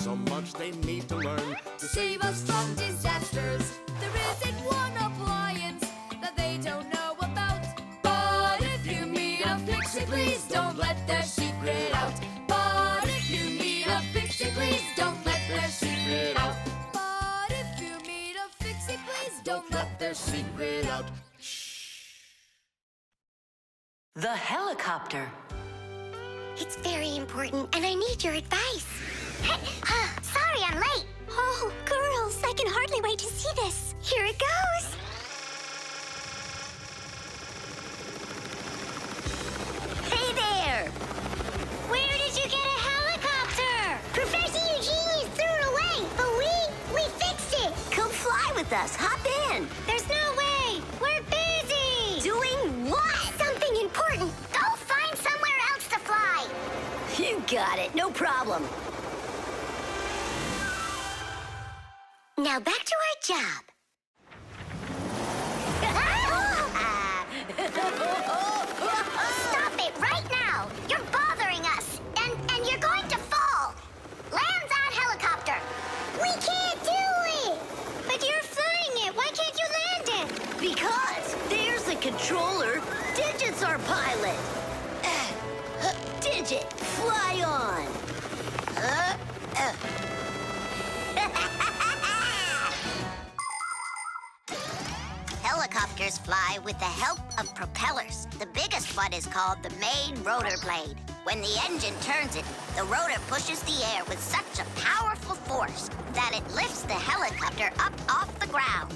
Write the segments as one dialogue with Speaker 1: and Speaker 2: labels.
Speaker 1: so much they need to learn.
Speaker 2: To save us from disasters, there isn't one appliance that they don't know about. But if you meet a Fixie, please don't let their secret out. But if you meet a Fixie, please don't let their secret out. But if you meet a Fixie, please don't let their secret out.
Speaker 3: The helicopter.
Speaker 4: It's very important, and I need your advice. Sorry, I'm late. Oh, girls, I can hardly wait to see this. Here it goes. Hey there! Where did you get a helicopter? Professor Eugenius threw it away, but we fixed it. Come fly with us. Hop in. There's no way. We're busy. Doing what? Something important. Go find somewhere else to fly. You got it. No problem. Now back to our job. Stop it right now! You're bothering us, and you're going to fall. Land that helicopter. We can't do it. But you're flying it. Why can't you land it?
Speaker 3: Because there's the controller. Digit's our pilot. Digit, fly on.
Speaker 4: Helicopters fly with the help of propellers. The biggest one is called the main rotor blade. When the engine turns it, the rotor pushes the air with such a powerful force that it lifts the helicopter up off the ground.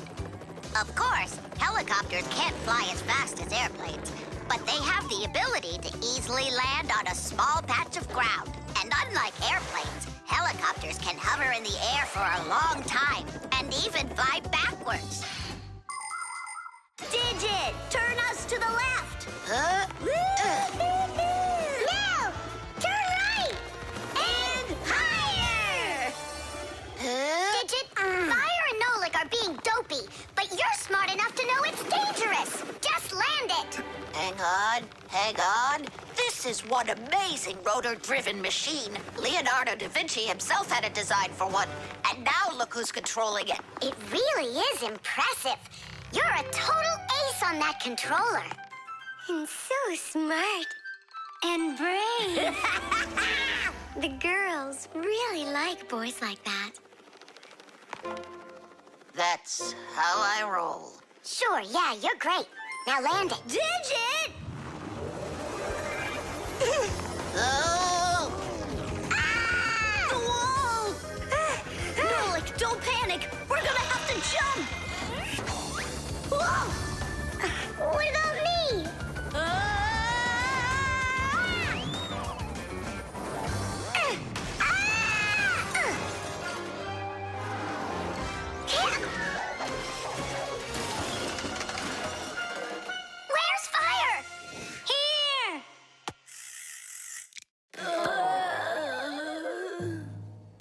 Speaker 4: Of course, helicopters can't fly as fast as airplanes, but they have the ability to easily land on a small patch of ground. And unlike airplanes, helicopters can hover in the air for a long time and even fly backwards.
Speaker 3: Digit, turn us to the left.
Speaker 4: No! Turn right! And higher! Digit, Fire and Nolik are being dopey, but you're smart enough to know it's dangerous. Just land it.
Speaker 5: Hang on. This is one amazing rotor-driven machine. Leonardo da Vinci himself had a design for one, and now look who's controlling it.
Speaker 4: It really is impressive. You're a total ace on that controller. And so smart. And brave. The girls really like boys like that.
Speaker 5: That's how I roll.
Speaker 4: Sure, yeah, you're great. Now land it.
Speaker 3: Digit!
Speaker 5: Oh!
Speaker 4: Ah!
Speaker 3: The wall! Nolik, don't panic. We're gonna have to jump. Whoa!
Speaker 4: What about me? Where's Fire? Here!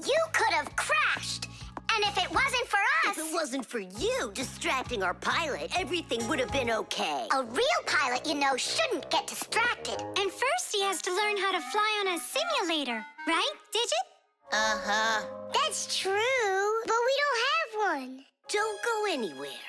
Speaker 4: You could have crashed. And if it wasn't for us...
Speaker 3: If it wasn't for you distracting our pilot, everything would have been okay.
Speaker 4: A real pilot, you know, shouldn't get distracted. And first he has to learn how to fly on a simulator. Right, Digit?
Speaker 5: Uh-huh.
Speaker 4: That's true, but we don't have one.
Speaker 3: Don't go anywhere.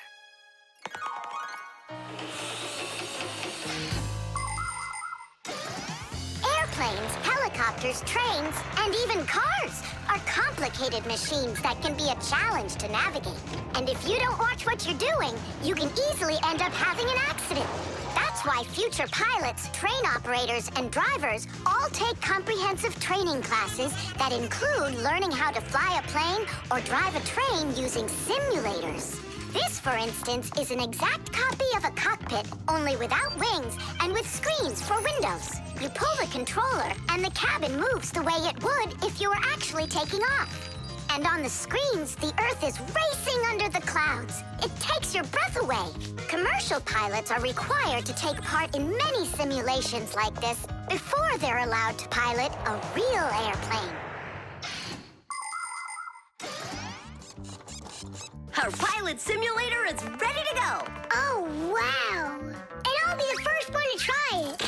Speaker 4: Airplanes, helicopters, trains, and even cars are complicated machines that can be a challenge to navigate. And if you don't watch what you're doing, you can easily end up having an accident. That's why future pilots, train operators, and drivers all take comprehensive training classes that include learning how to fly a plane or drive a train using simulators. This, for instance, is an exact copy of a cockpit, only without wings and with screens for windows. You pull the controller, and the cabin moves the way it would if you were actually taking off. And on the screens, the Earth is racing under the clouds. It takes your breath away. Commercial pilots are required to take part in many simulations like this before they're allowed to pilot a real airplane.
Speaker 3: Our pilot simulator is ready to go.
Speaker 4: Oh, wow! And I'll be the first one to try it.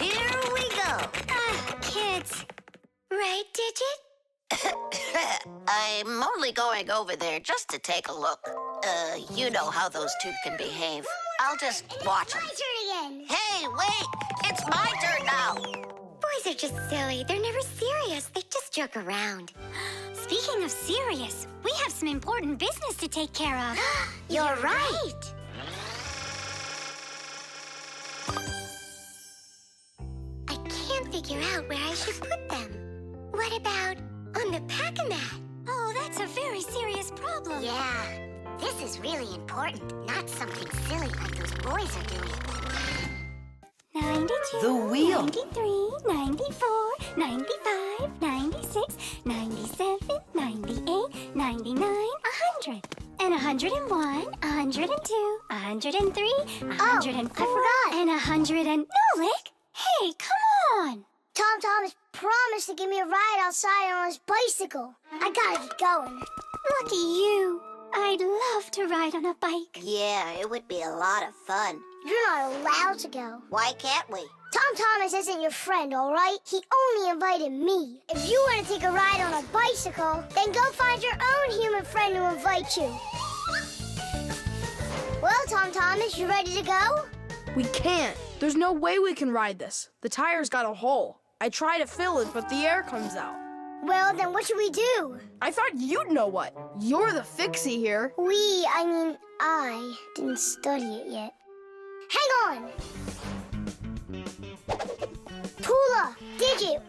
Speaker 3: Here we go.
Speaker 4: Kids. Right, Digit?
Speaker 5: only going over there just to take a look. You know how those two can behave. I'll just watch them.
Speaker 4: My turn again.
Speaker 5: Hey, wait! It's my turn now!
Speaker 3: Boys are just silly. They're never serious. They just joke around. Speaking of serious, we have some important business to take care of.
Speaker 4: You're right.
Speaker 3: I can't figure out where I should put them. What about on the pack-a-mat? Oh, that's a very serious problem.
Speaker 4: Yeah, this is really important, not something silly like those boys are doing.
Speaker 3: 92,
Speaker 6: The wheel.
Speaker 3: 93, 94, 95, 96, 97, 98, 99, 100. And 101, 102, 103, 104,
Speaker 4: forgot.
Speaker 3: and 100 and... Nolik! Hey, come on!
Speaker 4: Tom Thomas promised to give me a ride outside on his bicycle. I gotta get going.
Speaker 3: Lucky you. I'd love to ride on a bike.
Speaker 5: Yeah, it would be a lot of fun.
Speaker 4: You're not allowed to go.
Speaker 5: Why can't we?
Speaker 4: Tom Thomas isn't your friend, all right? He only invited me. If you want to take a ride on a bicycle, then go find your own human friend to invite you. Well, Tom Thomas, you ready to go?
Speaker 6: We can't. There's no way we can ride this. The tire's got a hole. I try to fill it, but the air comes out.
Speaker 4: Well, then what should we do?
Speaker 6: I thought you'd know what. You're the Fixie here.
Speaker 4: I didn't study it yet. Hang on! Tula, Digit,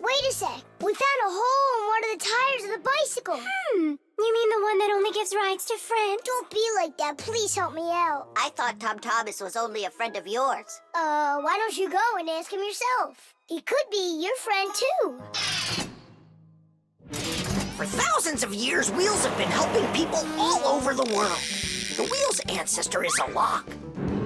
Speaker 4: wait a sec. We found a hole in one of the tires of the bicycle.
Speaker 3: You mean the one that only gives rides to friends?
Speaker 4: Don't be like that. Please help me out.
Speaker 5: I thought Tom Thomas was only a friend of yours.
Speaker 4: Why don't you go and ask him yourself? He could be your friend, too.
Speaker 7: For thousands of years, wheels have been helping people all over the world. The wheel's ancestor is a log.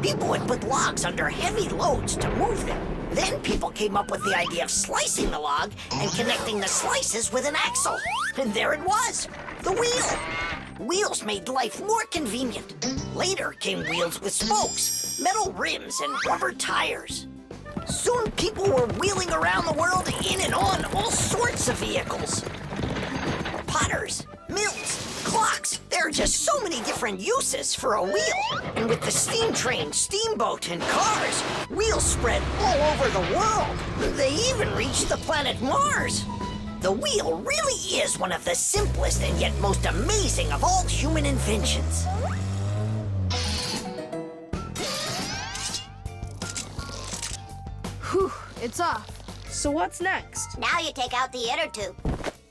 Speaker 7: People would put logs under heavy loads to move them. Then people came up with the idea of slicing the log and connecting the slices with an axle. And there it was, the wheel. Wheels made life more convenient. Later came wheels with spokes, metal rims, and rubber tires. Soon people were wheeling around the world in and on all sorts of vehicles. Potters, mills, clocks. There are just so many different uses for a wheel. And with the steam train, steamboat, and cars, wheels spread all over the world. They even reached the planet Mars. The wheel really is one of the simplest and yet most amazing of all human inventions.
Speaker 6: Whew, it's off. So what's next?
Speaker 5: Now you take out the inner tube.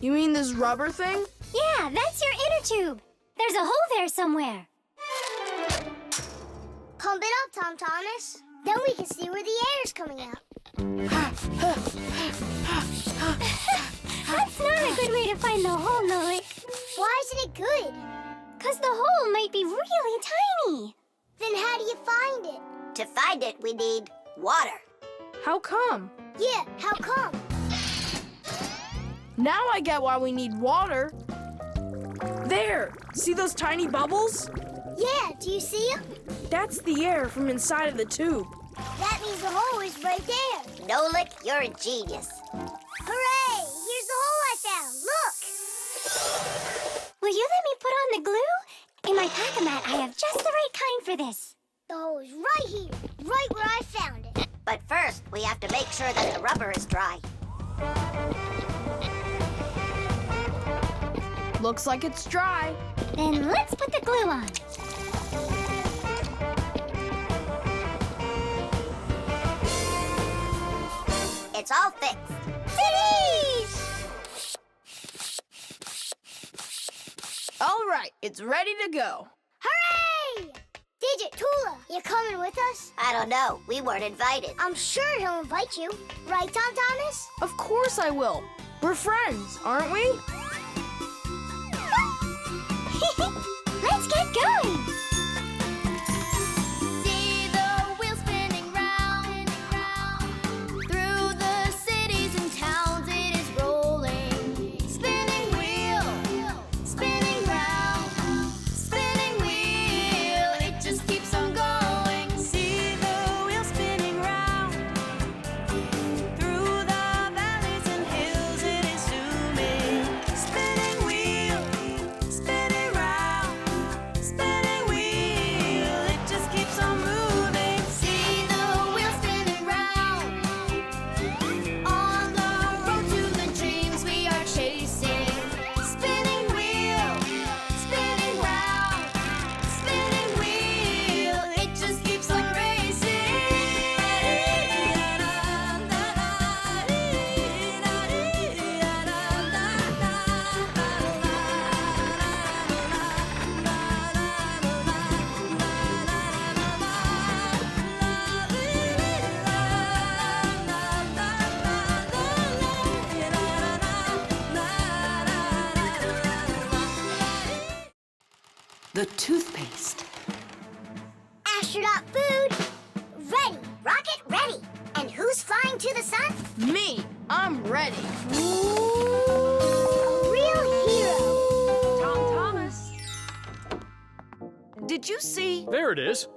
Speaker 6: You mean this rubber thing?
Speaker 3: Yeah, that's your inner tube. There's a hole there somewhere.
Speaker 4: Pump it up, Tom Thomas. Then we can see where the air's coming out.
Speaker 3: That's not a good way to find the hole, Nolik.
Speaker 4: Why isn't it good?
Speaker 3: 'Cause the hole might be really tiny.
Speaker 4: Then how do you find it?
Speaker 5: To find it, we need water.
Speaker 6: How come?
Speaker 4: Yeah, how come?
Speaker 6: Now I get why we need water. There! See those tiny bubbles?
Speaker 4: Yeah, do you see them?
Speaker 6: That's the air from inside of the tube.
Speaker 4: That means the hole is right there.
Speaker 5: Nolik, you're a genius.
Speaker 4: Hooray! Here's the hole I found. Look!
Speaker 3: Will you let me put on the glue? In my pack-a-mat, I have just the right kind for this.
Speaker 4: The hole is right here, right where I found it.
Speaker 5: But first, we have to make sure that the rubber is dry.
Speaker 6: Looks like it's dry.
Speaker 3: Then let's put the glue on.
Speaker 5: It's all fixed.
Speaker 6: All right, it's ready to go.
Speaker 4: Hooray! Digit, Tula, you coming with us?
Speaker 5: I don't know. We weren't invited.
Speaker 4: I'm sure he'll invite you. Right, Tom Thomas?
Speaker 6: Of course I will. We're friends, aren't we?
Speaker 3: Let's get going.
Speaker 2: See the wheel spinning round, through the cities and towns it is rolling. Spinning wheel, spinning round, spinning wheel, it just keeps on going. See the wheel spinning round, through the valleys and hills it is zooming. Spinning wheel,
Speaker 8: The toothpaste.
Speaker 4: Astronaut food, ready. Rocket ready. And who's flying to the sun?
Speaker 6: Me, I'm ready.
Speaker 4: A real hero.
Speaker 8: Tom Thomas. Did you see?
Speaker 9: There it is.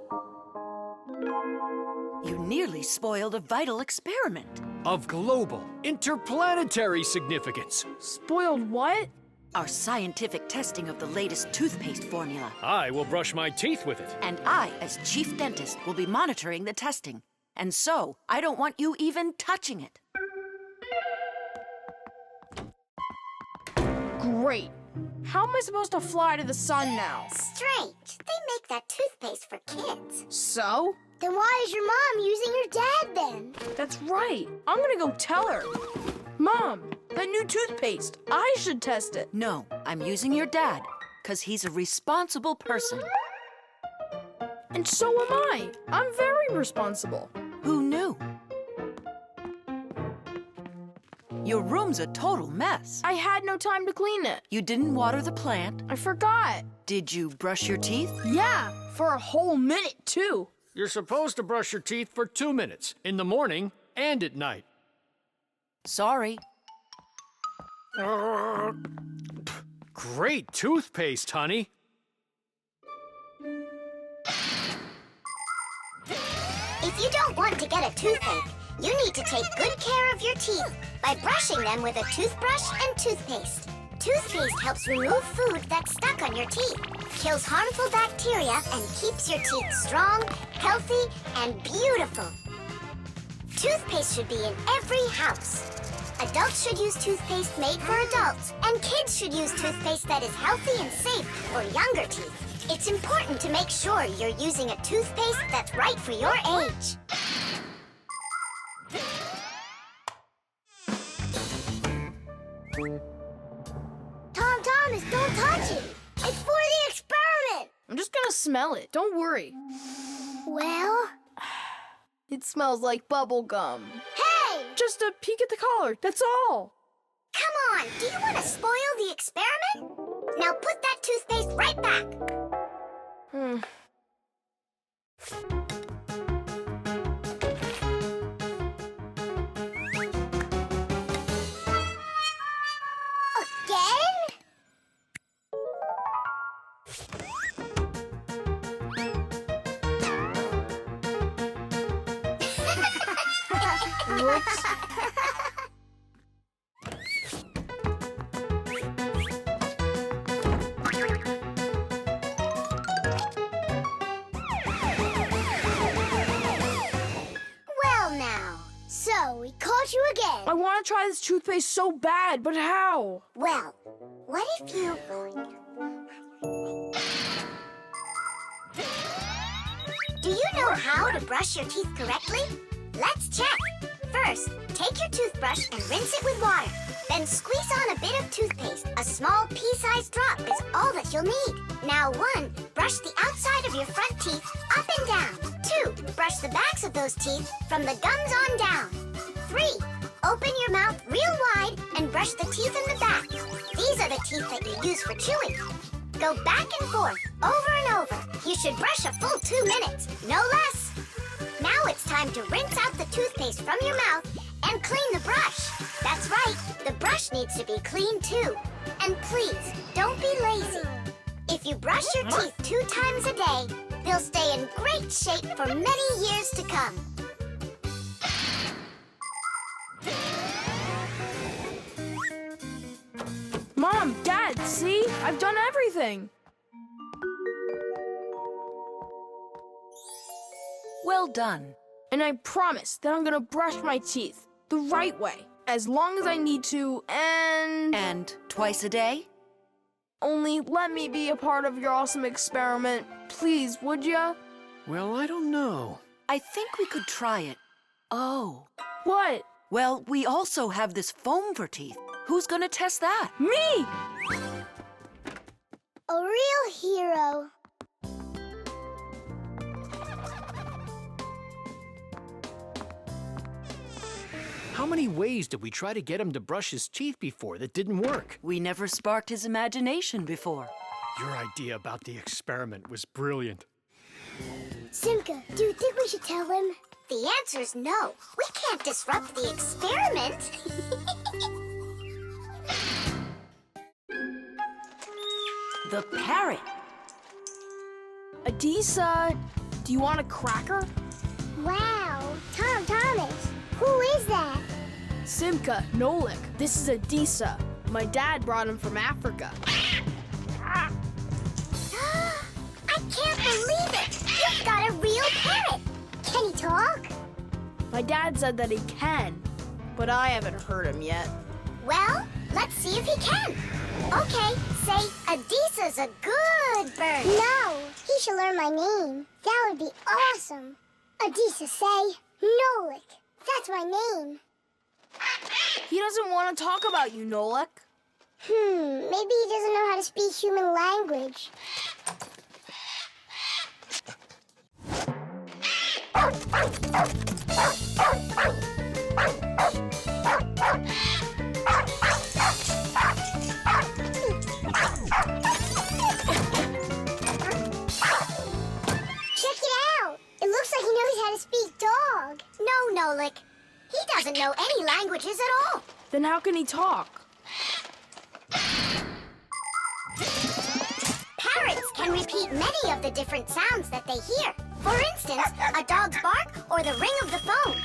Speaker 8: You nearly spoiled a vital experiment.
Speaker 9: Of global, interplanetary significance.
Speaker 6: Spoiled what?
Speaker 8: Our scientific testing of the latest toothpaste formula.
Speaker 9: I will brush my teeth with it.
Speaker 8: And I, as chief dentist, will be monitoring the testing. And so, I don't want you even touching it.
Speaker 6: Great. How am I supposed to fly to the sun now?
Speaker 4: Strange. They make that toothpaste for kids.
Speaker 6: So?
Speaker 4: Then why is your mom using your dad then?
Speaker 6: That's right. I'm gonna go tell her. Mom, that new toothpaste. I should test it.
Speaker 8: No, I'm using your dad, because he's a responsible person.
Speaker 6: And so am I. I'm very responsible.
Speaker 8: Who knew? Your room's a total mess.
Speaker 6: I had no time to clean it.
Speaker 8: You didn't water the plant.
Speaker 6: I forgot.
Speaker 8: Did you brush your teeth?
Speaker 6: Yeah, for a whole minute, too.
Speaker 9: You're supposed to brush your teeth for 2 minutes, in the morning and at night.
Speaker 8: Sorry.
Speaker 9: Great toothpaste, honey.
Speaker 4: If you don't want to get a toothache, you need to take good care of your teeth by brushing them with a toothbrush and toothpaste. Toothpaste helps remove food that's stuck on your teeth, kills harmful bacteria, and keeps your teeth strong, healthy, and beautiful. Toothpaste should be in every house. Adults should use toothpaste made for adults, and kids should use toothpaste that is healthy and safe for younger teeth. It's important to make sure you're using a toothpaste that's right for your age. Tom Thomas, don't touch it! It's for the experiment!
Speaker 6: I'm just gonna smell it. Don't worry.
Speaker 4: Well?
Speaker 6: It smells like bubble gum.
Speaker 4: Hey!
Speaker 6: Just a peek at the collar, that's all.
Speaker 4: Come on, do you want to spoil the experiment? Now put that toothpaste right back. Again?
Speaker 6: Whoops.
Speaker 4: Well now, so we caught you again.
Speaker 6: I want to try this toothpaste so bad, but how?
Speaker 4: Well, what if you... Do you know how to brush your teeth correctly? Let's check. First, take your toothbrush and rinse it with water. Then squeeze on a bit of toothpaste. A small pea-sized drop is all that you'll need. Now 1, brush the outside of your front teeth up and down. 2, brush the backs of those teeth from the gums on down. 3, open your mouth real wide and brush the teeth in the back. These are the teeth that you use for chewing. Go back and forth, over and over. You should brush a full 2 minutes, no less. Now it's time to rinse out the toothpaste from your mouth and clean the brush. That's right, the brush needs to be clean too. And please, don't be lazy. If you brush your teeth 2 times a day, they'll stay in great shape for many years to come.
Speaker 6: Mom, Dad, see? I've done everything.
Speaker 8: Well done.
Speaker 6: And I promise that I'm gonna brush my teeth the right way, as long as I need to, and...
Speaker 8: And twice a day?
Speaker 6: Only let me be a part of your awesome experiment. Please, would ya?
Speaker 9: Well, I don't know.
Speaker 8: I think we could try it. Oh.
Speaker 6: What?
Speaker 8: Well, we also have this foam for teeth. Who's gonna test that?
Speaker 6: Me!
Speaker 4: A real hero.
Speaker 9: How many ways did we try to get him to brush his teeth before that didn't work?
Speaker 8: We never sparked his imagination before.
Speaker 9: Your idea about the experiment was brilliant.
Speaker 3: Simka, do you think we should tell him?
Speaker 4: The answer's no. We can't disrupt the experiment.
Speaker 8: The parrot.
Speaker 6: Adisa, do you want a cracker?
Speaker 3: Wow, Tom Thomas. Who is that?
Speaker 6: Simka, Nolik. This is Adisa. My dad brought him from Africa.
Speaker 4: I can't believe it! You've got a real parrot!
Speaker 3: Can he talk?
Speaker 6: My dad said that he can, but I haven't heard him yet.
Speaker 4: Well, let's see if he can. Okay, say, Adisa's a good bird.
Speaker 3: No, he should learn my name. That would be awesome. Adisa, say, Nolik. That's my name.
Speaker 6: He doesn't want to talk about you, Nolik.
Speaker 3: Maybe he doesn't know how to speak human language.
Speaker 4: Check it out. It looks like he knows how to speak dog. No, Nolik. He doesn't know any languages at all.
Speaker 6: Then how can he talk?
Speaker 4: Parrots can repeat many of the different sounds that they hear. For instance, a dog's bark or the ring of the phone.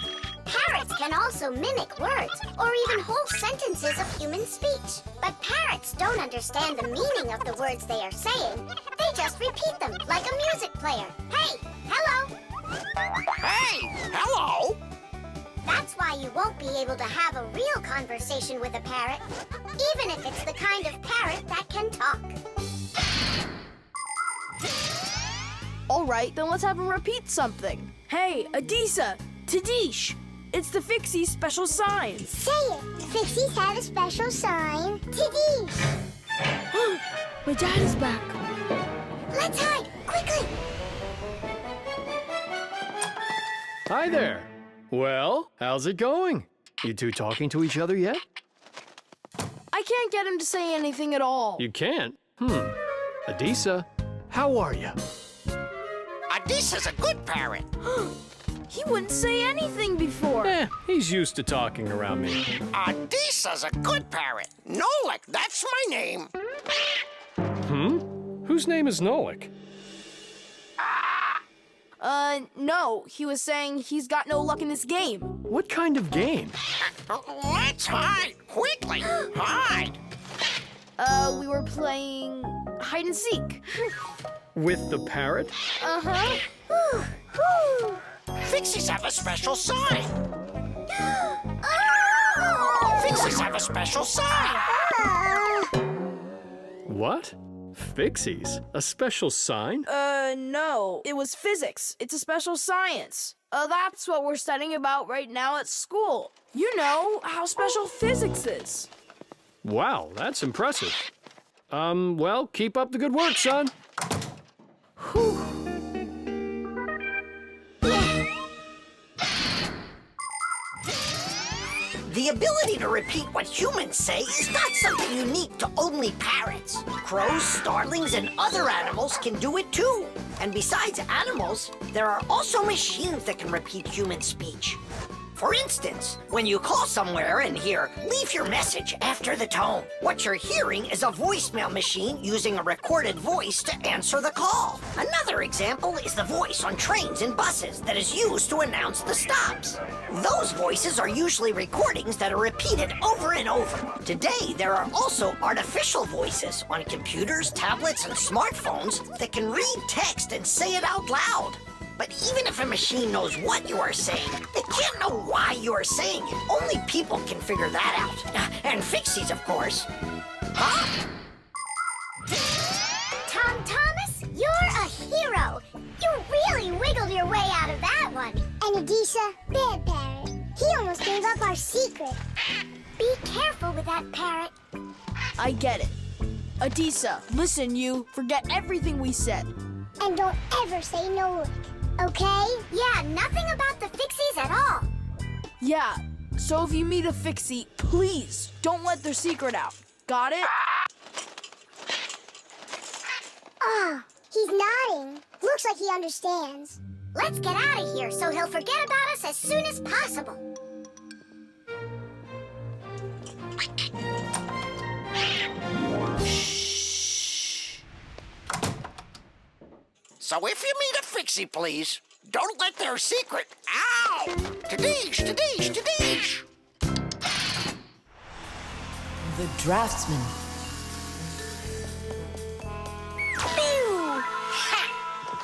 Speaker 4: Parrots can also mimic words or even whole sentences of human speech. But parrots don't understand the meaning of the words they are saying. They just repeat them like a music player. Hey, hello.
Speaker 1: Hey, hello!
Speaker 4: That's why you won't be able to have a real conversation with a parrot, even if it's the kind of parrot that can talk.
Speaker 6: All right, then let's have him repeat something. Hey, Adisa, Tadish. It's the Fixie special sign.
Speaker 3: Say it. Fixies have a special sign. Tidish.
Speaker 6: My dad is back.
Speaker 4: Let's hide, quickly.
Speaker 9: Hi there. Well, how's it going? You two talking to each other yet?
Speaker 6: I can't get him to say anything at all.
Speaker 9: You can't? Adisa, how are you?
Speaker 1: Adisa's a good parrot.
Speaker 6: He wouldn't say anything before.
Speaker 9: He's used to talking around me.
Speaker 1: Adisa's a good parrot. Nolik, that's my name.
Speaker 9: Whose name is Nolik?
Speaker 6: No. He was saying he's got no luck in this game.
Speaker 9: What kind of game?
Speaker 1: Let's hide, quickly. Hide.
Speaker 6: We were playing hide and seek.
Speaker 9: With the parrot?
Speaker 6: Uh-huh.
Speaker 1: Fixies have a special sign. Fixies have a special sign.
Speaker 9: What? Fixies? A special sign?
Speaker 6: No. It was physics. It's a special science. That's what we're studying about right now at school. You know how special physics is.
Speaker 9: Wow, that's impressive. Well, keep up the good work, son.
Speaker 6: Whew.
Speaker 7: The ability to repeat what humans say is not something unique to only parrots. Crows, starlings, and other animals can do it too. And besides animals, there are also machines that can repeat human speech. For instance, when you call somewhere and hear, "Leave your message after the tone," what you're hearing is a voicemail machine using a recorded voice to answer the call. Another example is the voice on trains and buses that is used to announce the stops. Those voices are usually recordings that are repeated over and over. Today, there are also artificial voices on computers, tablets, and smartphones that can read text and say it out loud. But even if a machine knows what you are saying, it can't know why you are saying it. Only people can figure that out. And Fixies, of course. Huh?
Speaker 4: Tom Thomas, you're a hero. You really wiggled your way out of that one.
Speaker 3: And Adisa, bad parrot. He almost gave up our secret.
Speaker 4: Be careful with that parrot.
Speaker 6: I get it. Adisa, listen, you. Forget everything we said.
Speaker 3: And don't ever say Nolik, okay?
Speaker 4: Yeah, nothing about the Fixies at all.
Speaker 6: Yeah, so if you meet a Fixie, please don't let their secret out. Got it?
Speaker 4: Oh, he's nodding. Looks like he understands. Let's get out of here so he'll forget about us as soon as possible.
Speaker 1: So if you meet a Fixie, please, don't let their secret... Ow! Tadeish, tadeish, tadeish!
Speaker 8: The Draftsman.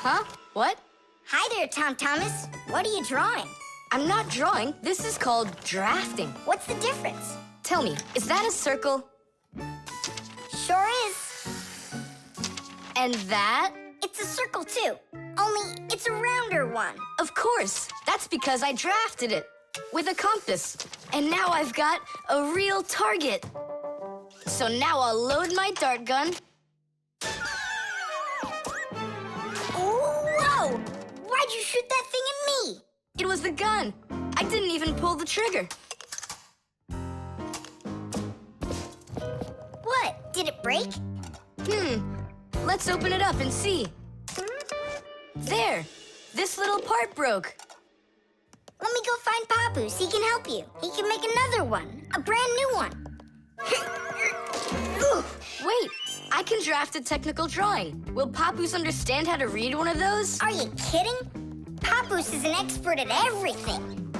Speaker 2: Huh? What?
Speaker 4: Hi there, Tom Thomas. What are you drawing?
Speaker 2: I'm not drawing. This is called drafting.
Speaker 4: What's the difference?
Speaker 2: Tell me, is that a circle?
Speaker 4: Sure is.
Speaker 2: And that?
Speaker 4: It's a circle, too. Only it's a rounder one.
Speaker 2: Of course. That's because I drafted it with a compass. And now I've got a real target. So now I'll load my dart gun.
Speaker 4: Whoa! Why'd you shoot that thing at me?
Speaker 2: It was the gun. I didn't even pull the trigger.
Speaker 4: What? Did it break?
Speaker 2: Let's open it up and see. There. This little part broke.
Speaker 4: Let me go find Papoose. He can help you. He can make another one. A brand new one.
Speaker 2: Wait, I can draft a technical drawing. Will Papoose understand how to read one of those?
Speaker 4: Are you kidding? Papoose is an expert at everything.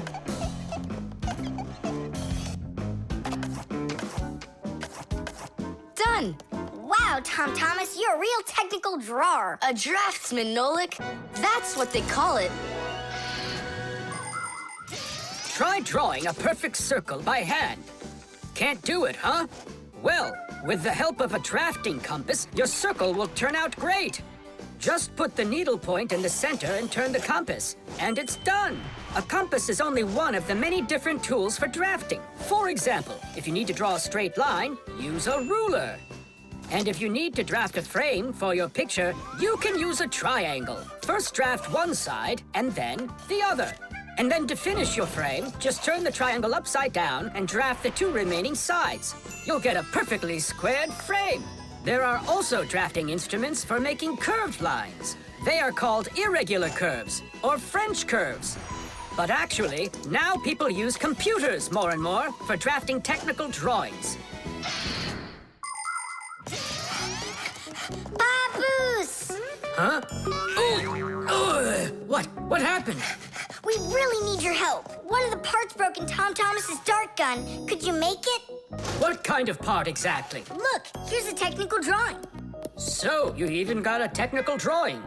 Speaker 2: Done.
Speaker 4: Wow, Tom Thomas, you're a real technical drawer.
Speaker 2: A draftsman, Nolik. That's what they call it.
Speaker 10: Try drawing a perfect circle by hand. Can't do it, huh? Well, with the help of a drafting compass, your circle will turn out great. Just put the needle point in the center and turn the compass, and it's done. A compass is only one of the many different tools for drafting. For example, if you need to draw a straight line, use a ruler. And if you need to draft a frame for your picture, you can use a triangle. First draft one side, and then the other. And then to finish your frame, just turn the triangle upside down and draft the two remaining sides. You'll get a perfectly squared frame. There are also drafting instruments for making curved lines. They are called irregular curves, or French curves. But actually, now people use computers more and more for drafting technical drawings.
Speaker 4: Papoose!
Speaker 10: Huh? What happened?
Speaker 4: We really need your help. One of the parts broke in Tom Thomas's dart gun. Could you make it?
Speaker 10: What kind of part exactly?
Speaker 4: Look, here's a technical drawing.
Speaker 10: So, you even got a technical drawing.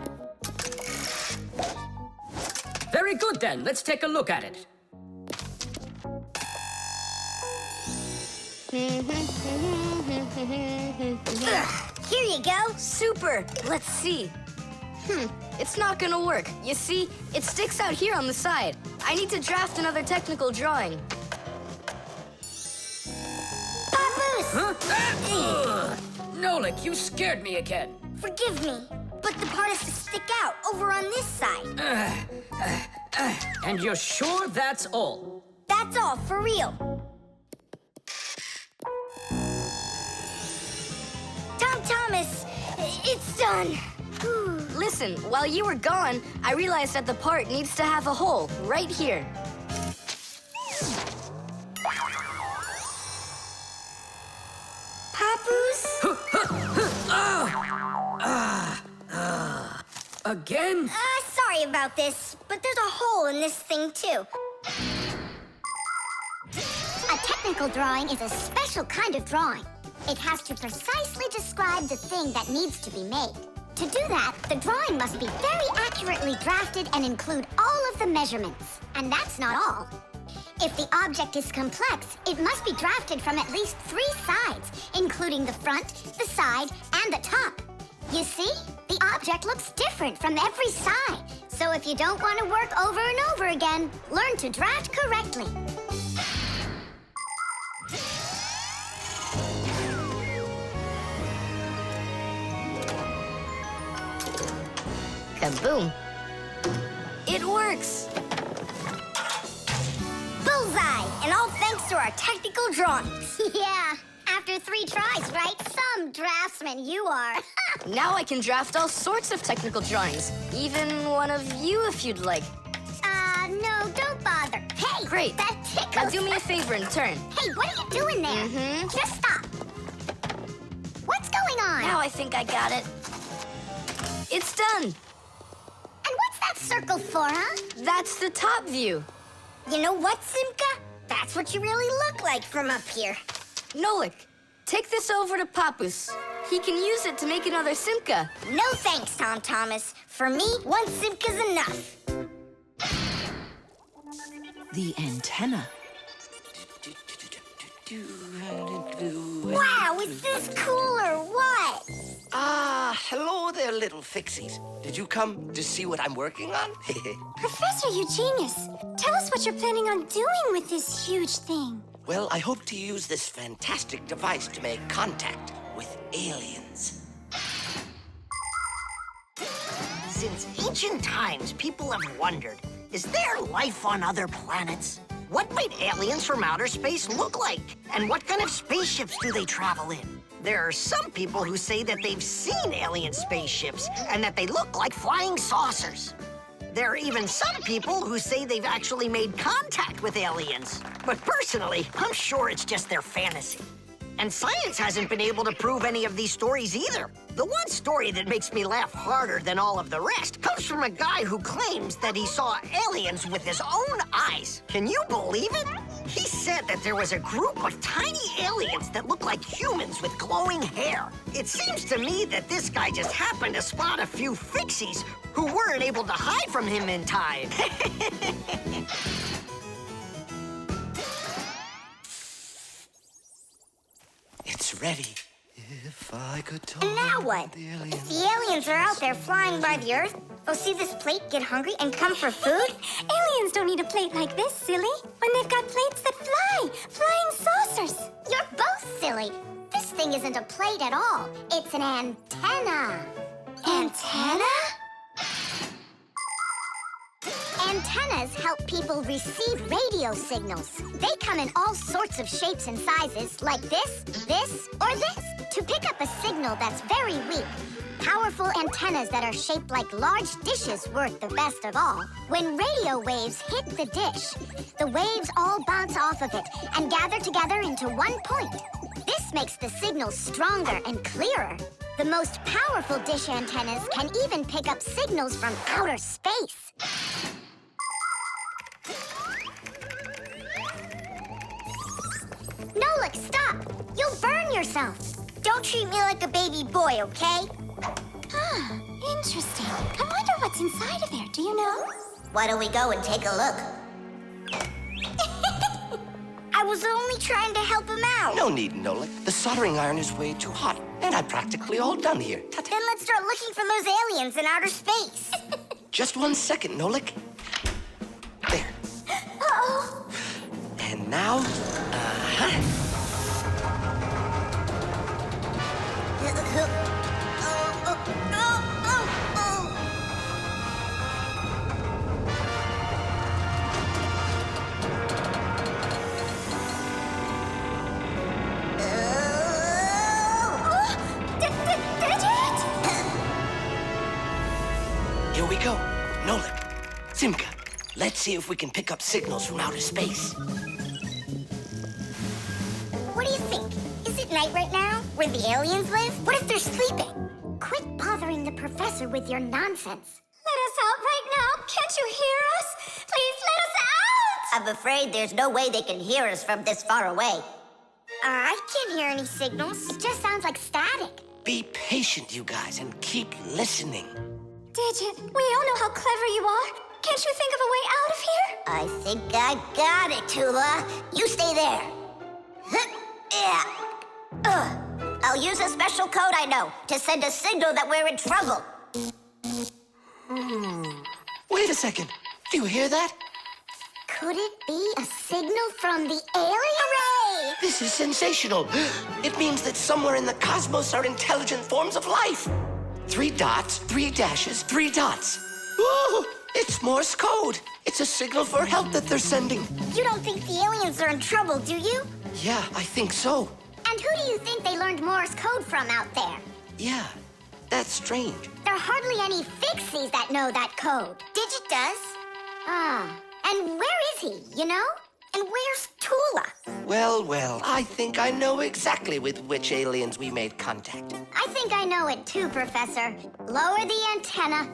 Speaker 10: Very good then, let's take a look at it.
Speaker 4: Here you go.
Speaker 2: Super. Let's see. It's not gonna work. You see, it sticks out here on the side. I need to draft another technical drawing.
Speaker 4: Papoose!
Speaker 10: Huh? Nolik, you scared me again.
Speaker 4: Forgive me, but the part has to stick out over on this side.
Speaker 10: And you're sure that's all?
Speaker 4: That's all, for real. Tom Thomas, it's done.
Speaker 2: Listen, while you were gone, I realized that the part needs to have a hole right here.
Speaker 4: Papoose?
Speaker 10: Again?
Speaker 4: Sorry about this, but there's a hole in this thing, too. A technical drawing is a special kind of drawing. It has to precisely describe the thing that needs to be made. To do that, the drawing must be very accurately drafted and include all of the measurements. And that's not all. If the object is complex, it must be drafted from at least 3 sides, including the front, the side, and the top. You see? The object looks different from every side. So if you don't want to work over and over again, learn to draft correctly.
Speaker 2: Kaboom. It works.
Speaker 4: Bullseye! And all thanks to our technical drawings. Yeah, after 3 tries, right? Some draftsman you are.
Speaker 2: Now I can draft all sorts of technical drawings. Even one of you if you'd like.
Speaker 4: No, don't bother. Hey!
Speaker 2: Great.
Speaker 4: That tickles.
Speaker 2: Now do me a favor in turn.
Speaker 4: Hey, what are you doing there? Just stop. What's going on?
Speaker 2: Now I think I got it. It's done.
Speaker 4: And what's that circle for, huh?
Speaker 2: That's the top view.
Speaker 4: You know what, Simka? That's what you really look like from up here.
Speaker 2: Nolik, take this over to Papus. He can use it to make another Simka.
Speaker 4: No thanks, Tom Thomas. For me, one Simka's enough.
Speaker 8: The antenna.
Speaker 4: Wow, is this cool or what?
Speaker 1: Hello there, little Fixies. Did you come to see what I'm working on?
Speaker 3: Professor Eugenius, tell us what you're planning on doing with this huge thing.
Speaker 1: Well, I hope to use this fantastic device to make contact with aliens.
Speaker 7: Since ancient times, people have wondered, is there life on other planets? What might aliens from outer space look like? And what kind of spaceships do they travel in? There are some people who say that they've seen alien spaceships and that they look like flying saucers. There are even some people who say they've actually made contact with aliens. But personally, I'm sure it's just their fantasy. And science hasn't been able to prove any of these stories either. The one story that makes me laugh harder than all of the rest comes from a guy who claims that he saw aliens with his own eyes. Can you believe it? He said that there was a group of tiny aliens that look like humans with glowing hair. It seems to me that this guy just happened to spot a few Fixies who weren't able to hide from him in time.
Speaker 1: It's ready. If I could talk.
Speaker 4: And now what? If the aliens are out there flying by the Earth, they'll see this plate, get hungry, and come for food?
Speaker 3: Aliens don't need a plate like this, silly. When they've got plates that fly, flying saucers.
Speaker 4: You're both silly. This thing isn't a plate at all. It's an antenna.
Speaker 3: Antenna?
Speaker 4: Antennas help people receive radio signals. They come in all sorts of shapes and sizes, like this, or this, to pick up a signal that's very weak. Powerful antennas that are shaped like large dishes work the best of all. When radio waves hit the dish, the waves all bounce off of it and gather together into one point. This makes the signal stronger and clearer. The most powerful dish antennas can even pick up signals from outer space. Nolik, stop! You'll burn yourself. Don't treat me like a baby boy, okay?
Speaker 3: Huh, interesting. I wonder what's inside of there, do you know?
Speaker 4: Why don't we go and take a look? I was only trying to help him out.
Speaker 1: No need, Nolik. The soldering iron is way too hot, and I'm practically all done here. Ta-ta.
Speaker 4: Then let's start looking for those aliens in outer space.
Speaker 1: Just 1 second, Nolik. There.
Speaker 4: Uh-oh.
Speaker 1: And now, here we go. Nolik, Simka, let's see if we can pick up signals from outer space.
Speaker 4: What do you think? Is it night right now, where the aliens live? What if they're sleeping? Quit bothering the professor with your nonsense.
Speaker 3: Let us out right now. Can't you hear us? Please let us out!
Speaker 4: I'm afraid there's no way they can hear us from this far away. I can't hear any signals. It just sounds like static.
Speaker 1: Be patient, you guys, and keep listening.
Speaker 3: Digit, we all know how clever you are. Can't you think of a way out of here?
Speaker 4: I think I got it, Tula. You stay there. Yeah. I'll use a special code I know to send a signal that we're in trouble.
Speaker 1: Wait a second. Do you hear that?
Speaker 4: Could it be a signal from the aliens? Hooray!
Speaker 1: This is sensational. It means that somewhere in the cosmos are intelligent forms of life. 3 dots, 3 dashes, 3 dots. Ooh, it's Morse code. It's a signal for help that they're sending.
Speaker 4: You don't think the aliens are in trouble, do you?
Speaker 1: Yeah, I think so.
Speaker 4: And who do you think they learned Morse code from out there?
Speaker 1: Yeah, That's strange.
Speaker 4: There are hardly any Fixies that know that code. Digit does. Ah, and where is he, you know? And where's Tula?
Speaker 1: Well, I think I know exactly with which aliens we made contact.
Speaker 4: I think I know it too, Professor. Lower the antenna.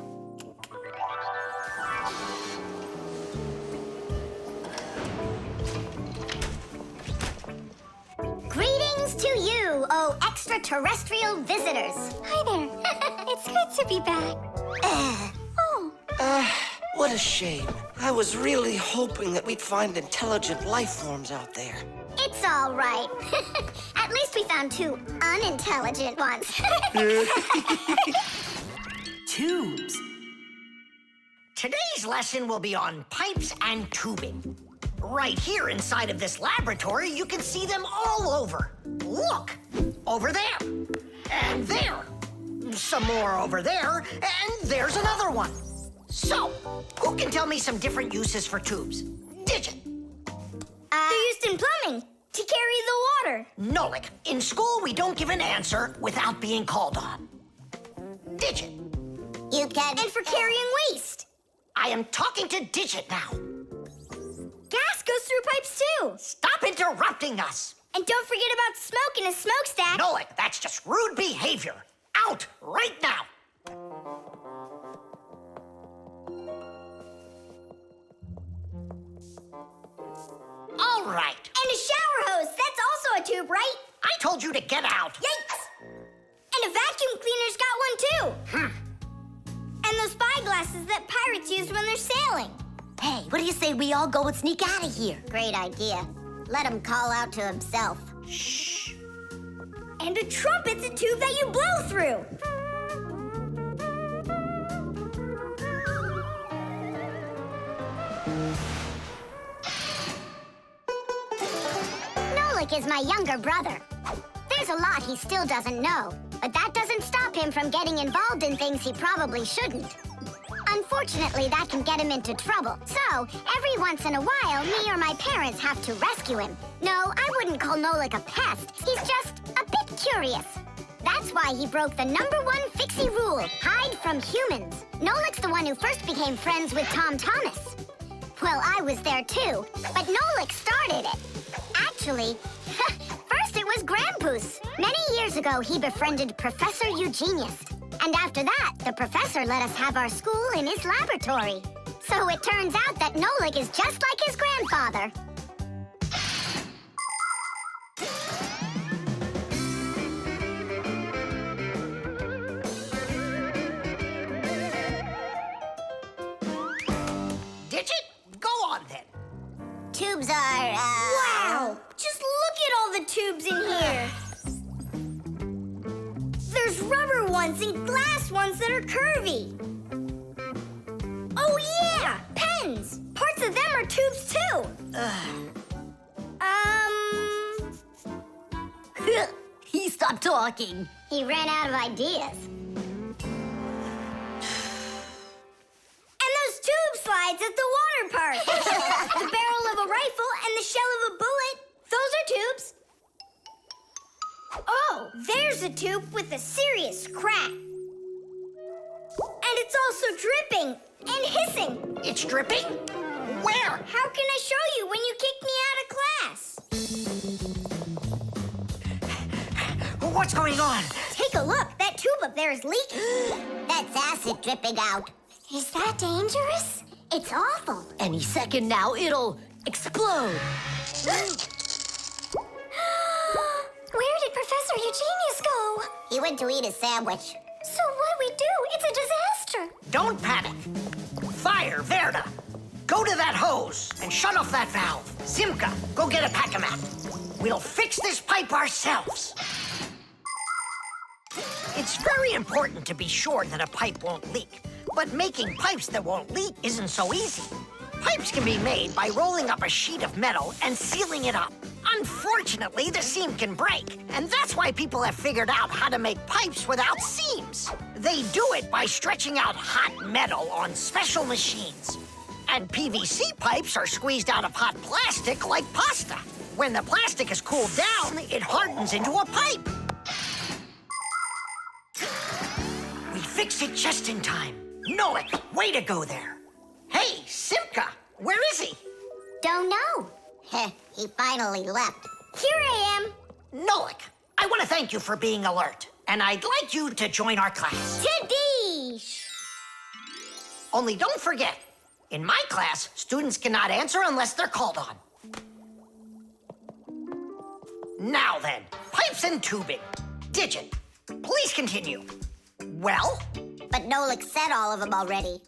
Speaker 4: Greetings to you, oh extraterrestrial visitors.
Speaker 3: Hi there. It's good to be back.
Speaker 1: What a shame. I was really hoping that we'd find intelligent life forms out there.
Speaker 4: It's all right. At least we found two unintelligent ones.
Speaker 7: Tubes. Today's lesson will be on pipes and tubing. Right here inside of this laboratory, you can see them all over. Look, over there, and there. Some more over there, and there's another one. So, who can tell me some different uses for tubes? Digit.
Speaker 3: They're used in plumbing to carry the water.
Speaker 7: Nolik, in school we don't give an answer without being called on. Digit.
Speaker 4: You can.
Speaker 3: And for carrying waste.
Speaker 7: I am talking to Digit now.
Speaker 3: Gas goes through pipes too.
Speaker 7: Stop interrupting us.
Speaker 3: And don't forget about smoke in a smokestack.
Speaker 7: Nolik, that's just rude behavior. Out right now. All right.
Speaker 3: And a shower hose. That's also a tube, right?
Speaker 7: I told you to get out.
Speaker 3: Yikes! And a vacuum cleaner's got one too. And those spyglasses that pirates use when they're sailing.
Speaker 4: Hey, what do you say we all go and sneak out of here? Great idea. Let him call out to himself.
Speaker 7: Shh.
Speaker 3: And a trumpet's a tube that you blow through.
Speaker 4: Nolik is my younger brother. There's a lot he still doesn't know, but that doesn't stop him from getting involved in things he probably shouldn't. Unfortunately, that can get him into trouble. So, every once in a while, me or my parents have to rescue him. No, I wouldn't call Nolik a pest. He's just a bit curious. That's why he broke the #1 Fixie rule, hide from humans. Nolik's the one who first became friends with Tom Thomas. Well, I was there too, but Nolik started it. Actually, first it was Grampus. Many years ago, he befriended Professor Eugenius. And after that, the professor let us have our school in his laboratory. So it turns out that Nolik is just like his grandfather.
Speaker 7: Digit, go on then.
Speaker 4: Tubes are,
Speaker 3: Wow! Just look at all the tubes in here. There's rubber ones and glass ones that are curvy. Oh yeah! Pens! Parts of them are tubes too.
Speaker 4: He stopped talking. He ran out of ideas.
Speaker 3: And those tube slides at the water park. The barrel of a rifle and the shell of a bullet. Those are tubes. Oh, there's a tube with a serious crack. And it's also dripping and hissing.
Speaker 7: It's dripping? Where?
Speaker 3: How can I show you when you kick me out of class?
Speaker 7: What's going on?
Speaker 3: Take a look. That tube up there is leaking.
Speaker 4: That's acid dripping out. Is that dangerous? It's awful.
Speaker 8: Any second now, it'll explode.
Speaker 3: Where did Professor Eugenius go?
Speaker 4: He went to eat a sandwich.
Speaker 3: So what do we do? It's a disaster.
Speaker 7: Don't panic. Fire, Verda. Go to that hose and shut off that valve. Simka, go get a pack-a-mat. We'll fix this pipe ourselves. It's very important to be sure that a pipe won't leak. But making pipes that won't leak isn't so easy. Pipes can be made by rolling up a sheet of metal and sealing it up. Unfortunately, the seam can break, and that's why people have figured out how to make pipes without seams. They do it by stretching out hot metal on special machines. And PVC pipes are squeezed out of hot plastic like pasta. When the plastic is cooled down, it hardens into a pipe. Just in time. Nolik, way to go there. Hey, Simka, where is he?
Speaker 4: Don't know. Heh, he finally left. Here I am.
Speaker 7: Nolik, I want to thank you for being alert, and I'd like you to join our class.
Speaker 4: Tadish!
Speaker 7: Only don't forget, in my class, students cannot answer unless they're called on. Now then, pipes and tubing. Digit, please continue. Well?
Speaker 4: But Nolik said all of them already.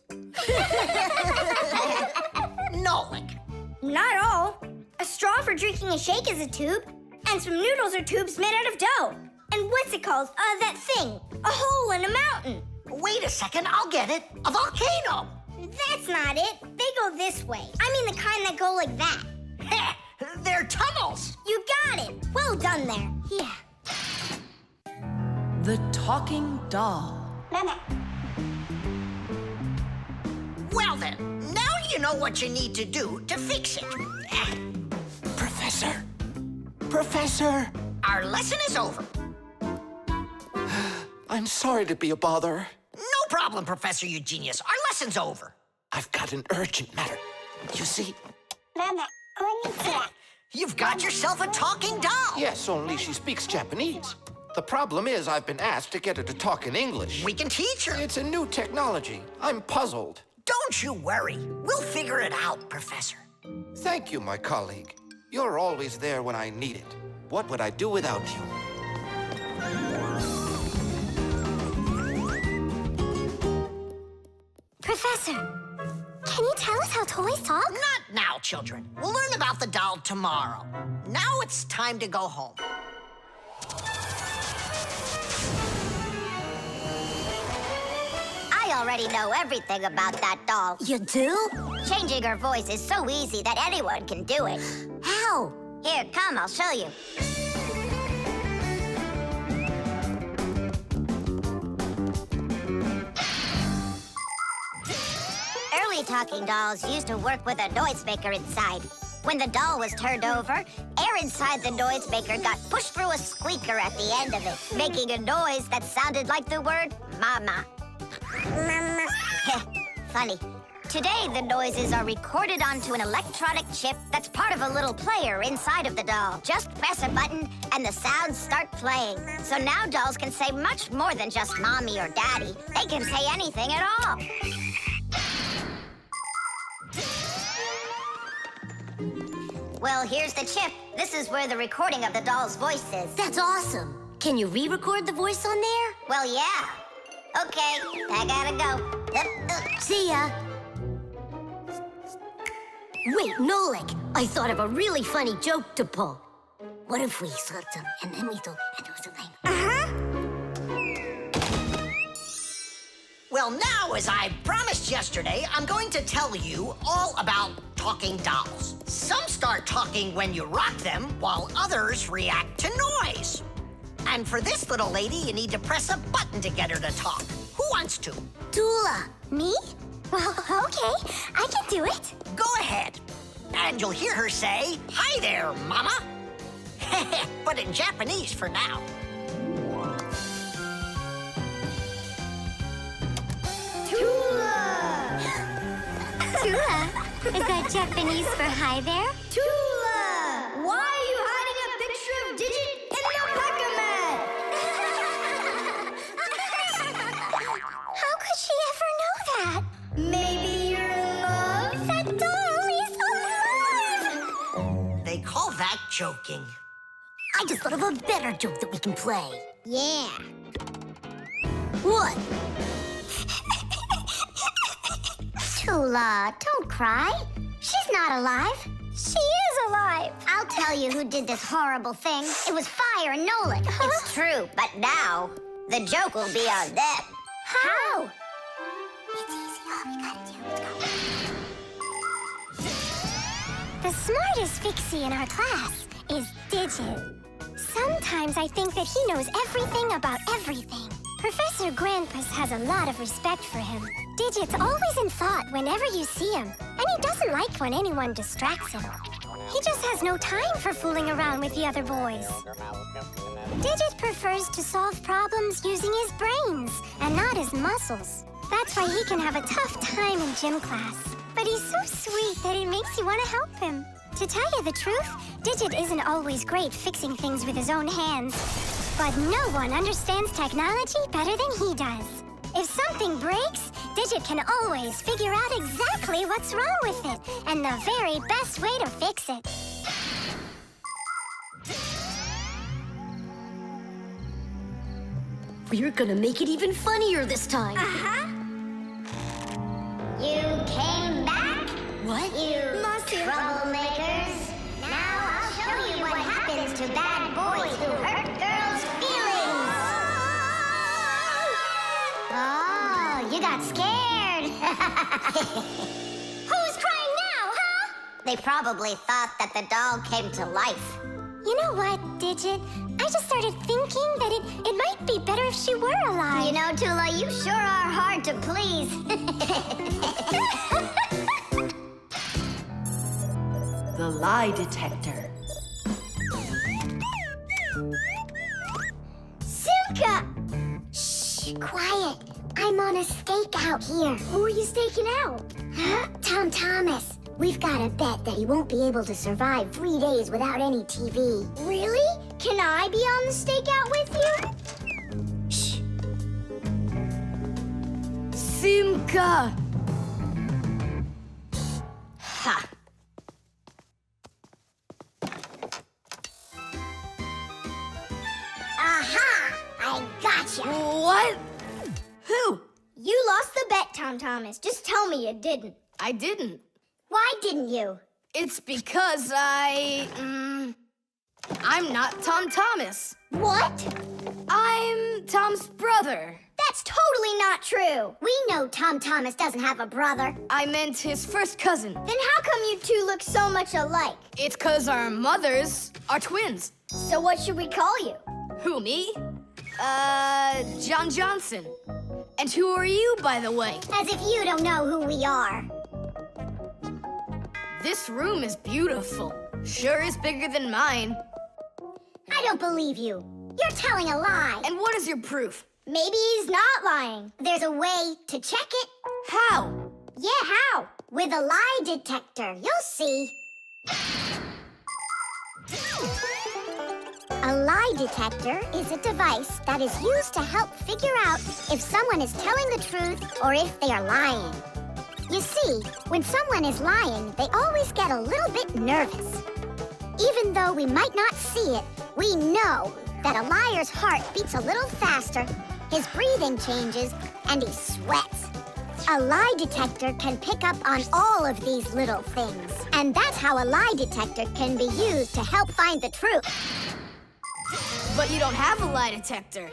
Speaker 7: Nolik.
Speaker 3: Not all. A straw for drinking a shake is a tube, and some noodles are tubes made out of dough. And what's it called? That thing. A hole in a mountain.
Speaker 7: Wait a second, I'll get it. A volcano.
Speaker 3: That's not it. They go this way. I mean the kind that go like that.
Speaker 7: Heh, they're tunnels.
Speaker 3: You got it. Well done there. Yeah.
Speaker 8: The talking doll.
Speaker 7: Well then, now you know what you need to do to fix it.
Speaker 1: Professor! Professor!
Speaker 7: Our lesson is over.
Speaker 1: I'm sorry to be a bother.
Speaker 7: No problem, Professor Eugenius. Our lesson's over.
Speaker 1: I've got an urgent matter. You see?
Speaker 7: You've got yourself a talking doll.
Speaker 1: Yes, only she speaks Japanese. The problem is I've been asked to get her to talk in English.
Speaker 7: We can teach her.
Speaker 1: It's a new technology. I'm puzzled.
Speaker 7: Don't you worry. We'll figure it out, Professor.
Speaker 1: Thank you, my colleague. You're always there when I need it. What would I do without you?
Speaker 3: Professor, can you tell us how toys talk?
Speaker 7: Not now, children. We'll learn about the doll tomorrow. Now it's time to go home.
Speaker 4: I already know everything about that doll.
Speaker 3: You do?
Speaker 4: Changing her voice is so easy that anyone can do it.
Speaker 3: How?
Speaker 4: Here, come, I'll show you. Early talking dolls used to work with a noisemaker inside. When the doll was turned over, air inside the noisemaker got pushed through a squeaker at the end of it, making a noise that sounded like the word mama. Mama. Funny. Today, the noises are recorded onto an electronic chip that's part of a little player inside of the doll. Just press a button and the sounds start playing. So now dolls can say much more than just mommy or daddy. They can say anything at all. Well, here's the chip. This is where the recording of the doll's voice is.
Speaker 3: That's awesome. Can you re-record the voice on there?
Speaker 4: Well, yeah. Okay, I gotta go.
Speaker 3: See ya. Wait, Nolik, I thought of a really funny joke to pull. What if we slapped them and then we do something?
Speaker 7: Well, now, as I promised yesterday, I'm going to tell you all about talking dolls. Some start talking when you rock them, while others react to noise. And for this little lady, you need to press a button to get her to talk. Who wants to?
Speaker 3: Dula. Me? Well, okay. I can do it.
Speaker 7: Go ahead. And you'll hear her say, "Hi there, Mama." But in Japanese for now.
Speaker 3: Tula. Is that Japanese for hi there?
Speaker 2: Tula! Why are you hiding a picture of Digit in the Pac-Man?
Speaker 3: How could she ever know that?
Speaker 2: Maybe you're in love?
Speaker 3: That doll is alive!
Speaker 7: They call that joking.
Speaker 3: I just thought of a better joke that we can play.
Speaker 4: Yeah.
Speaker 3: What?
Speaker 4: Tula, don't cry. She's not alive.
Speaker 3: She is alive.
Speaker 4: I'll tell you who did this horrible thing. It was Fire and Nolik. It's true, but now the joke will be on them.
Speaker 3: How?
Speaker 4: It's easy. All we gotta do is go.
Speaker 3: The smartest Fixie in our class is Digit. Sometimes I think that he knows everything about everything. Professor Grandpas has a lot of respect for him. Digit's always in thought whenever you see him, and he doesn't like when anyone distracts him. He just has no time for fooling around with the other boys. Digit prefers to solve problems using his brains and not his muscles. That's why he can have a tough time in gym class. But he's so sweet that it makes you want to help him. To tell you the truth, Digit isn't always great fixing things with his own hands. But no one understands technology better than he does. If something breaks, Digit can always figure out exactly what's wrong with it and the very best way to fix it.
Speaker 11: We're gonna make it even funnier this time.
Speaker 4: You came back?
Speaker 11: What?
Speaker 4: You troublemakers. Now I'll show you what happens to bad boys who hurt girls' feelings. Oh, you got scared.
Speaker 3: Who's crying now, huh?
Speaker 4: They probably thought that the doll came to life.
Speaker 3: You know what, Digit? I just started thinking that it might be better if she were alive.
Speaker 4: You know, Tula, you sure are hard to please.
Speaker 8: The Lie Detector.
Speaker 3: Simka! Shh, quiet. I'm on a stakeout here. Who are you staking out? Huh? Tom Thomas. We've got a bet that he won't be able to survive 3 days without any TV.
Speaker 4: Really? Can I be on the stakeout with you?
Speaker 3: Shh.
Speaker 6: Simka!
Speaker 8: Ha!
Speaker 4: Aha! I gotcha.
Speaker 6: What? Who?
Speaker 4: You lost the bet, Tom Thomas. Just tell me you didn't.
Speaker 6: I didn't.
Speaker 4: Why didn't you?
Speaker 6: It's because I'm not Tom Thomas.
Speaker 4: What?
Speaker 6: I'm Tom's brother.
Speaker 4: That's totally not true. We know Tom Thomas doesn't have a brother.
Speaker 6: I meant his first cousin.
Speaker 4: Then how come you two look so much alike?
Speaker 6: It's 'cause our mothers are twins.
Speaker 4: So what should we call you?
Speaker 6: Who, me? John Johnson. And who are you, by the way?
Speaker 4: As if you don't know who we are.
Speaker 6: This room is beautiful. Sure is bigger than mine.
Speaker 4: I don't believe you. You're telling a lie.
Speaker 6: And what is your proof?
Speaker 4: Maybe he's not lying. There's a way to check it.
Speaker 6: How?
Speaker 4: Yeah, how? With a lie detector. You'll see. A lie detector is a device that is used to help figure out if someone is telling the truth or if they are lying. You see, when someone is lying, they always get a little bit nervous. Even though we might not see it, we know that a liar's heart beats a little faster, his breathing changes, and he sweats. A lie detector can pick up on all of these little things. And that's how a lie detector can be used to help find the truth.
Speaker 6: But you don't have a lie detector.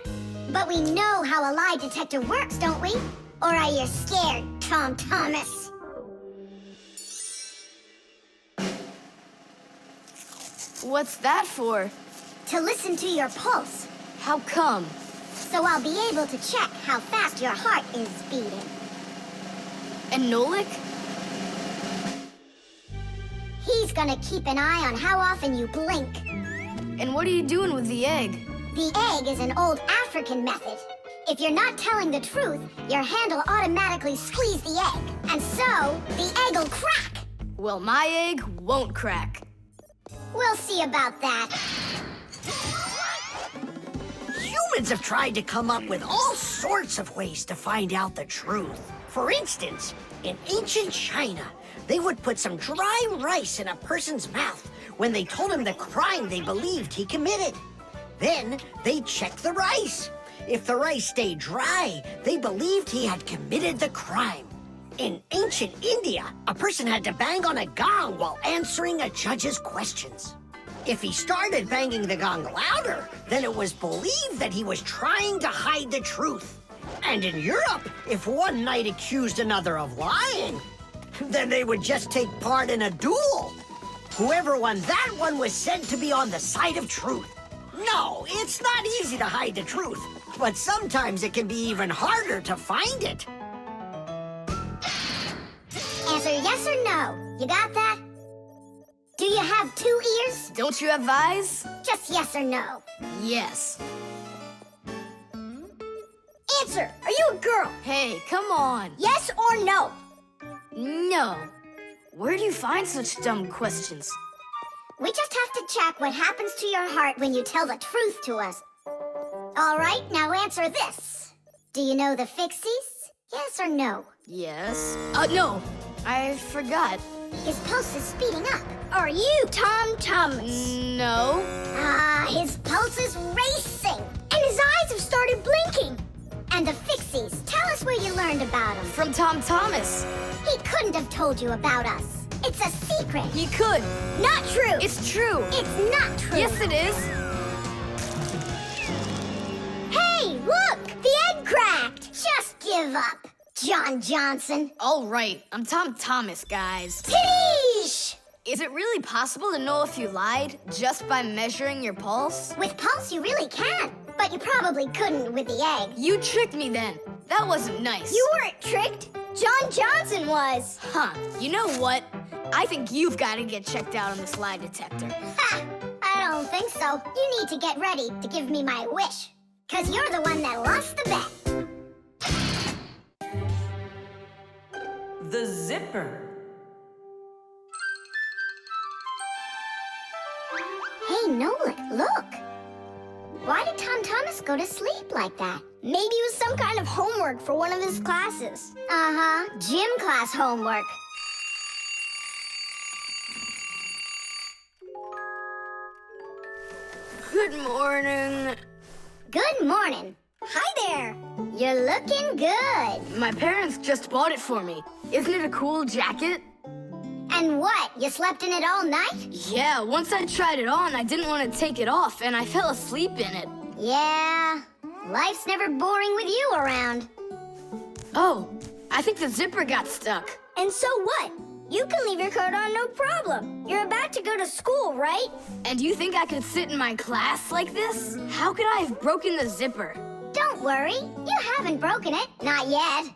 Speaker 4: But we know how a lie detector works, don't we? Or are you scared, Tom Thomas?
Speaker 6: What's that for?
Speaker 4: To listen to your pulse,
Speaker 6: How come?
Speaker 4: so I'll be able to check how fast your heart is beating.
Speaker 6: And Nolik?
Speaker 4: He's gonna keep an eye on how often you blink.
Speaker 6: And what are you doing with the egg?
Speaker 4: The egg is an old African method. If you're not telling the truth, your hand will automatically squeeze the egg. And so, the egg will crack.
Speaker 6: Well, my egg won't crack.
Speaker 4: We'll see about that.
Speaker 7: Humans have tried to come up with all sorts of ways to find out the truth. For instance, in ancient China, they would put some dry rice in a person's mouth when they told him the crime they believed he committed. Then they'd check the rice. If the rice stayed dry, they believed he had committed the crime. In ancient India, a person had to bang on a gong while answering a judge's questions. If he started banging the gong louder, then it was believed that he was trying to hide the truth. And in Europe, if one knight accused another of lying, then they would just take part in a duel. Whoever won that one was said to be on the side of truth. No, it's not easy to hide the truth, but sometimes it can be even harder to find it.
Speaker 4: Answer yes or no. You got that? Do you have 2 ears?
Speaker 6: Don't you have eyes?
Speaker 4: Just yes or no.
Speaker 6: Yes.
Speaker 11: Answer! Are you a girl?
Speaker 6: Hey, come on.
Speaker 11: Yes or no?
Speaker 6: No. Where do you find such dumb questions?
Speaker 4: We just have to check what happens to your heart when you tell the truth to us. All right, now answer this. Do you know the Fixies? Yes or no?
Speaker 6: Yes. No. I forgot.
Speaker 4: His pulse is speeding up.
Speaker 11: Are you Tom Thomas?
Speaker 6: No.
Speaker 4: His pulse is racing.
Speaker 11: And his eyes have started blinking.
Speaker 4: And the Fixies, tell us where you learned about them.
Speaker 6: From Tom Thomas.
Speaker 4: He couldn't have told you about us. It's a secret.
Speaker 6: He could.
Speaker 11: Not true.
Speaker 6: It's true.
Speaker 4: It's not true.
Speaker 6: Yes, it is.
Speaker 4: Hey, look! The egg cracked! Just give up, John Johnson.
Speaker 6: All right. I'm Tom Thomas, guys.
Speaker 4: Tidish!
Speaker 6: Is it really possible to know if you lied just by measuring your pulse?
Speaker 4: With pulse, you really can. But you probably couldn't with the egg.
Speaker 6: You tricked me then. That wasn't nice.
Speaker 11: You weren't tricked. John Johnson was.
Speaker 6: Huh. You know what? I think you've got to get checked out on this lie detector.
Speaker 4: Ha! I don't think so. You need to get ready to give me my wish. 'Cause you're the one that lost the bet.
Speaker 12: The zipper.
Speaker 4: Hey, Nolik, look. Why did Tom Thomas go to sleep like that?
Speaker 11: Maybe it was some kind of homework for one of his classes.
Speaker 4: Uh-huh, gym class homework.
Speaker 6: Good morning.
Speaker 4: Good morning.
Speaker 11: Hi there.
Speaker 4: You're looking good.
Speaker 6: My parents just bought it for me. Isn't it a cool jacket?
Speaker 4: And what, you slept in it all night?
Speaker 6: Yeah, once I tried it on, I didn't want to take it off, and I fell asleep in it.
Speaker 4: Yeah, life's never boring with you around.
Speaker 6: Oh, I think the zipper got stuck.
Speaker 11: And so what? You can leave your coat on no problem. You're about to go to school, right?
Speaker 6: And you think I could sit in my class like this? How could I have broken the zipper?
Speaker 4: Don't worry, you haven't broken it, not yet.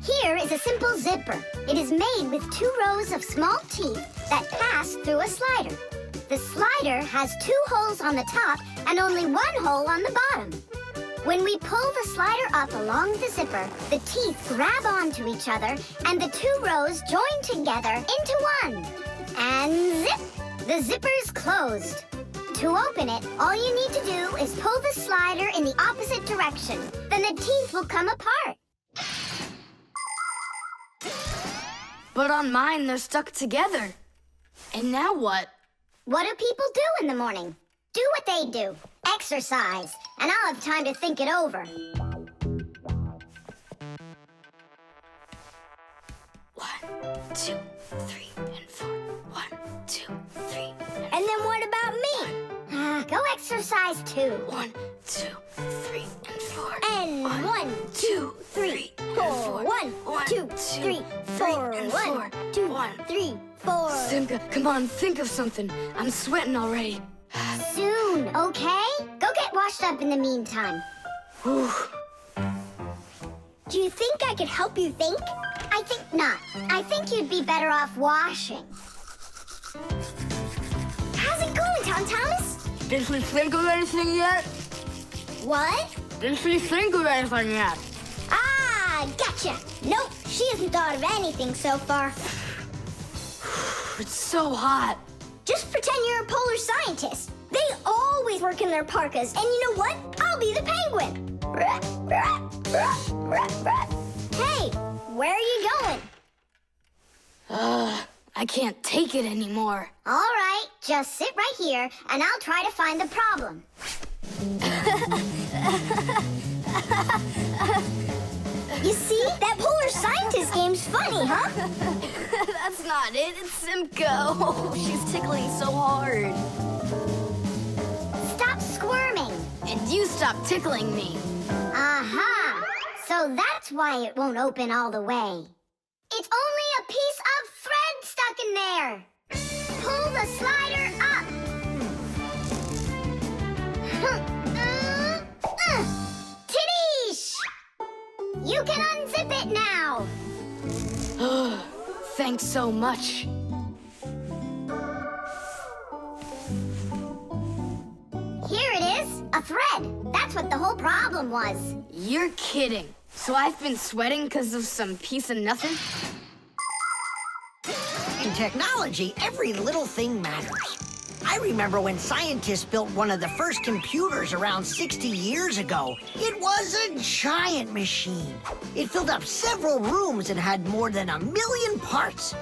Speaker 4: Here is a simple zipper. It is made with 2 rows of small teeth that pass through a slider. The slider has 2 holes on the top and only 1 hole on the bottom. When we pull the slider up along the zipper, the teeth grab onto each other and the 2 rows join together into one. And zip! The zipper's closed. To open it, all you need to do is pull the slider in the opposite direction. Then the teeth will come apart.
Speaker 6: But on mine, they're stuck together. And now what?
Speaker 4: What do people do in the morning? Do what they do. Exercise. And I'll have time to think it over.
Speaker 6: 1, 2, 3, and 4. 1, 2, 3.
Speaker 11: And then what about me?
Speaker 4: Go exercise too.
Speaker 6: 1, 2, 3, and 4.
Speaker 11: And 1, 2, 3, 4. 1, 2, 3, 4. 1, 2, 3, 4.
Speaker 6: Simka, come on, think of something. I'm sweating already.
Speaker 4: Soon, okay? Go get washed up in the meantime.
Speaker 6: Whew.
Speaker 11: Do you think I could help you think?
Speaker 4: I think not. I think you'd be better off washing.
Speaker 11: How's it going, Tom Thomas?
Speaker 6: Did she think of anything yet?
Speaker 11: What?
Speaker 6: Did she think of anything yet?
Speaker 11: Ah, gotcha. Nope, she hasn't thought of anything so far.
Speaker 6: It's so hot.
Speaker 11: Just pretend you're a polar scientist. They always work in their parkas, and you know what? I'll be the penguin. Hey, where are you going?
Speaker 6: I can't take it anymore.
Speaker 4: All right, just sit right here, and I'll try to find the problem.
Speaker 11: You see? That polar scientist game's funny, huh?
Speaker 6: That's not it. It's Simka. Oh, she's tickling so hard.
Speaker 4: Stop squirming.
Speaker 6: And you stop tickling me.
Speaker 4: Aha! So that's why it won't open all the way. It's only a piece of thread stuck in there. Pull the slider up. Tidish! You can unzip it now.
Speaker 6: Thanks so much.
Speaker 4: Here it is, a thread. That's what the whole problem was.
Speaker 11: You're kidding. So I've been sweating because of some piece of nothing?
Speaker 7: In technology, every little thing matters. I remember when scientists built one of the first computers around 60 years ago. It was a giant machine. It filled up several rooms and had more than 1 million parts.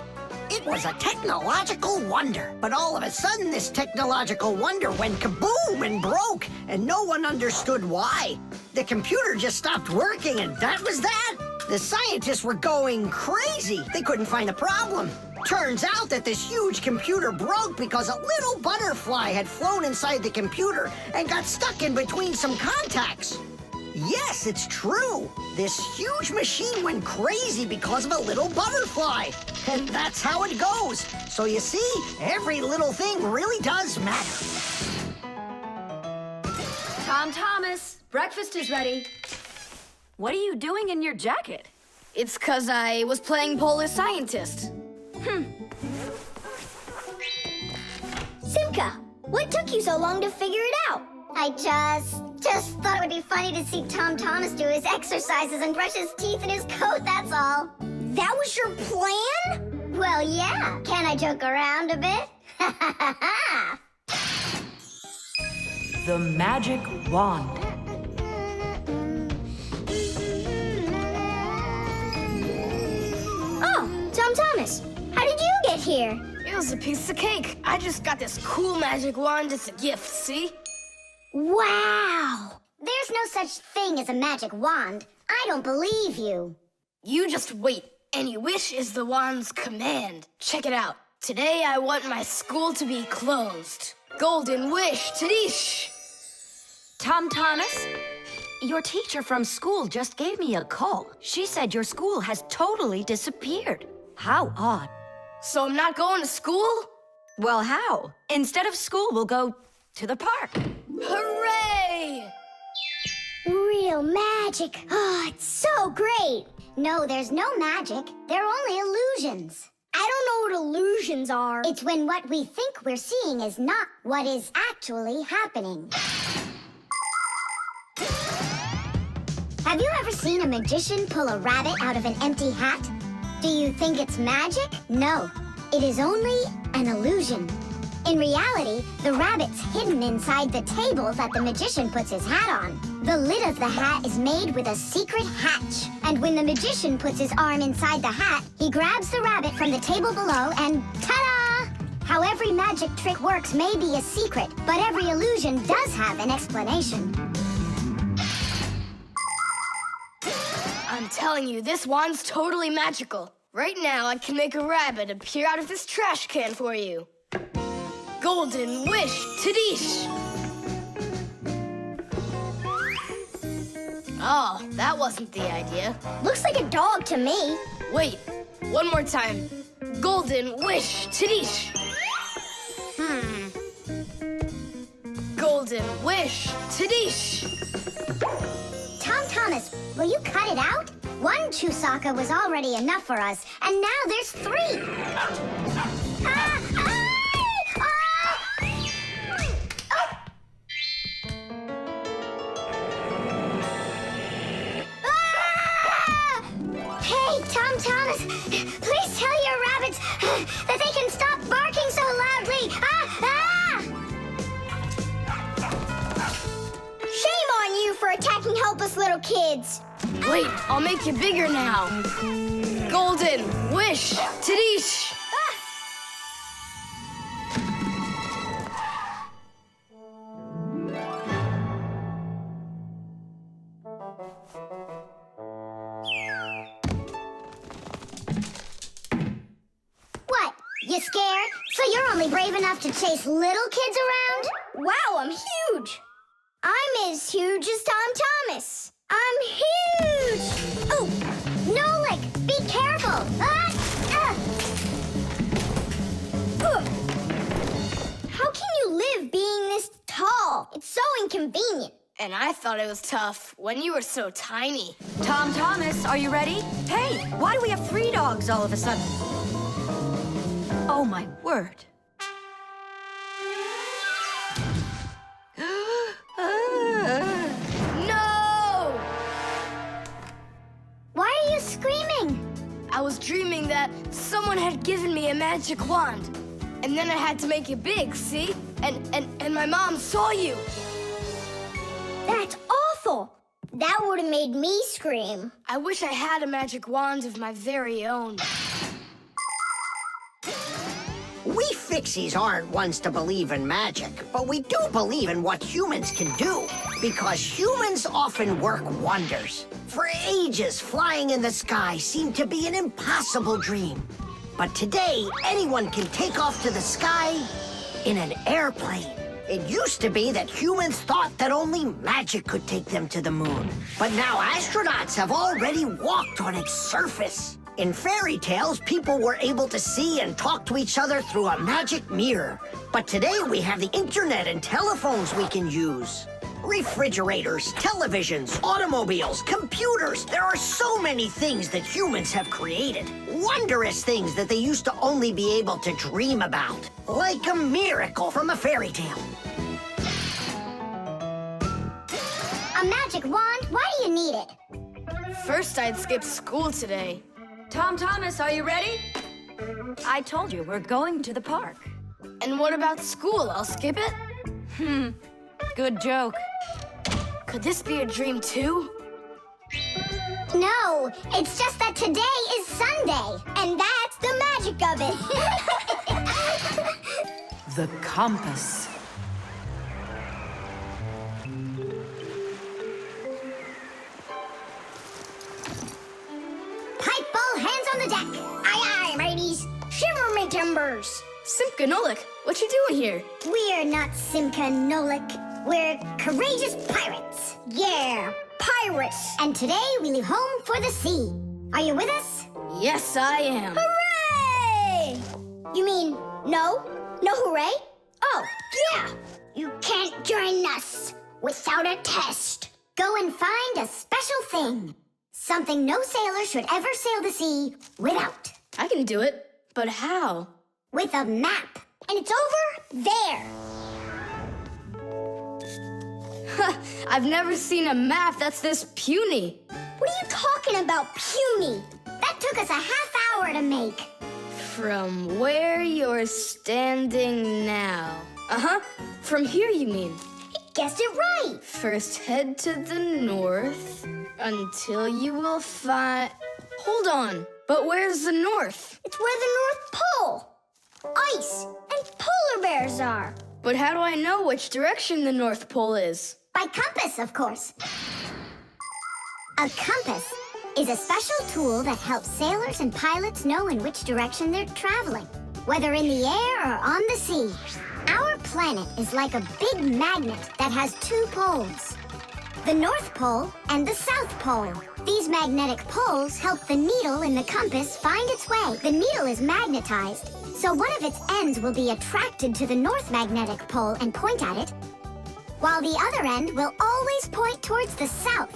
Speaker 7: It was a technological wonder. But all of a sudden, this technological wonder went kaboom and broke, and no one understood why. The computer just stopped working, and that was that. The scientists were going crazy. They couldn't find a problem. Turns out that this huge computer broke because a little butterfly had flown inside the computer and got stuck in between some contacts. Yes, it's true. This huge machine went crazy because of a little butterfly. And that's how it goes. So you see, every little thing really does matter.
Speaker 11: Tom Thomas, breakfast is ready.
Speaker 8: What are you doing in your jacket?
Speaker 11: It's 'cause I was playing Polish scientist.
Speaker 3: Simka, what took you so long to figure it out?
Speaker 4: I just thought it would be funny to see Tom Thomas do his exercises and brush his teeth in his coat, that's all.
Speaker 3: That was your plan?
Speaker 4: Well, yeah. Can I joke around a bit?
Speaker 8: The magic wand.
Speaker 3: Oh, Tom Thomas, how did you get here?
Speaker 11: It was a piece of cake. I just got this cool magic wand as a gift, see?
Speaker 4: Wow! There's no such thing as a magic wand. I don't believe you.
Speaker 11: You just wait. Any wish is the wand's command. Check it out. Today I want my school to be closed. Golden wish, Tadish!
Speaker 8: Tom Thomas, your teacher from school just gave me a call. She said your school has totally disappeared. How odd.
Speaker 11: So I'm not going to school?
Speaker 8: Well, how? Instead of school, we'll go to the park.
Speaker 11: Hooray!
Speaker 3: Real magic.
Speaker 4: Oh, it's so great. No, there's no magic. They're only illusions.
Speaker 3: I don't know what illusions are.
Speaker 4: It's when what we think we're seeing is not what is actually happening. Have you ever seen a magician pull a rabbit out of an empty hat? Do you think it's magic? No, it is only an illusion. In reality, the rabbit's hidden inside the table that the magician puts his hat on. The lid of the hat is made with a secret hatch. And when the magician puts his arm inside the hat, he grabs the rabbit from the table below and ta-da! How every magic trick works may be a secret, but every illusion does have an explanation.
Speaker 11: I'm telling you, this wand's totally magical. Right now, I can make a rabbit appear out of this trash can for you. Golden wish, Tadish! Oh, that wasn't the idea.
Speaker 3: Looks like a dog to me.
Speaker 11: Wait, one more time. Golden wish, Tadish! Golden wish, Tadish!
Speaker 4: Tom Thomas, will you cut it out? One Chusaka was already enough for us, and now there's 3. Hey, Tom Thomas, please tell your rabbits that they can stop barking so loudly.
Speaker 3: Shame on you for attacking helpless little kids.
Speaker 11: Wait, I'll make you bigger now. Golden wish, Tadish!
Speaker 4: What? You scared? So you're only brave enough to chase little kids around?
Speaker 3: Wow, I'm huge. I'm as huge as Tom Thomas. I'm huge.
Speaker 4: Oh, Nolik, be careful.
Speaker 3: How can you live being this tall? It's so inconvenient.
Speaker 11: And I thought it was tough when you were so tiny.
Speaker 8: Tom Thomas, are you ready? Hey, why do we have 3 dogs all of a sudden? Oh, my word.
Speaker 11: I was dreaming that someone had given me a magic wand. And then I had to make it big, see? And my mom saw you.
Speaker 4: That's awful. That would have made me scream.
Speaker 11: I wish I had a magic wand of my very own.
Speaker 7: We Fixies aren't ones to believe in magic, but we do believe in what humans can do, because humans often work wonders. For ages, flying in the sky seemed to be an impossible dream. But today, anyone can take off to the sky in an airplane. It used to be that humans thought that only magic could take them to the moon. But now astronauts have already walked on its surface. In fairy tales, people were able to see and talk to each other through a magic mirror. But today we have the internet and telephones we can use. Refrigerators, televisions, automobiles, computers. There are so many things that humans have created. Wondrous things that they used to only be able to dream about. Like a miracle from a fairy tale.
Speaker 4: A magic wand? Why do you need it?
Speaker 11: First, I'd skip school today.
Speaker 8: Tom Thomas, are you ready? I told you, we're going to the park.
Speaker 11: And what about school? I'll skip it?
Speaker 8: Good joke.
Speaker 11: Could this be a dream too?
Speaker 4: No, it's just that today is Sunday, and that's the magic of it.
Speaker 8: The compass.
Speaker 4: Pipe ball, hands on the deck. Aye, aye, mateys. Shiver me timbers.
Speaker 11: Simka and Nolik, what you doing here?
Speaker 4: We're not Simka and Nolik. We're courageous pirates. Yeah, pirates. And today we leave home for the sea. Are you with us?
Speaker 11: Yes, I am.
Speaker 4: Hooray! You mean no? No hooray? Oh, yeah. You can't join us without a test. Go and find a special thing. Something no sailor should ever sail the sea without.
Speaker 11: I can do it, but how?
Speaker 4: With a map. And it's over there.
Speaker 11: I've never seen a map that's this puny.
Speaker 4: What are you talking about, puny? That took us a half hour to make.
Speaker 11: From where you're standing now. Uh-huh. From here, you mean?
Speaker 4: You guessed it right.
Speaker 11: First, head to the north until you will find... Hold on. But where's the north?
Speaker 4: It's where the North Pole. Ice and polar bears are.
Speaker 11: But how do I know which direction the North Pole is?
Speaker 4: By compass, of course. A compass is a special tool that helps sailors and pilots know in which direction they're traveling, whether in the air or on the sea. Our planet is like a big magnet that has two poles, the North Pole and the South Pole. These magnetic poles help the needle in the compass find its way. The needle is magnetized, so one of its ends will be attracted to the North Magnetic Pole and point at it, while the other end will always point towards the south.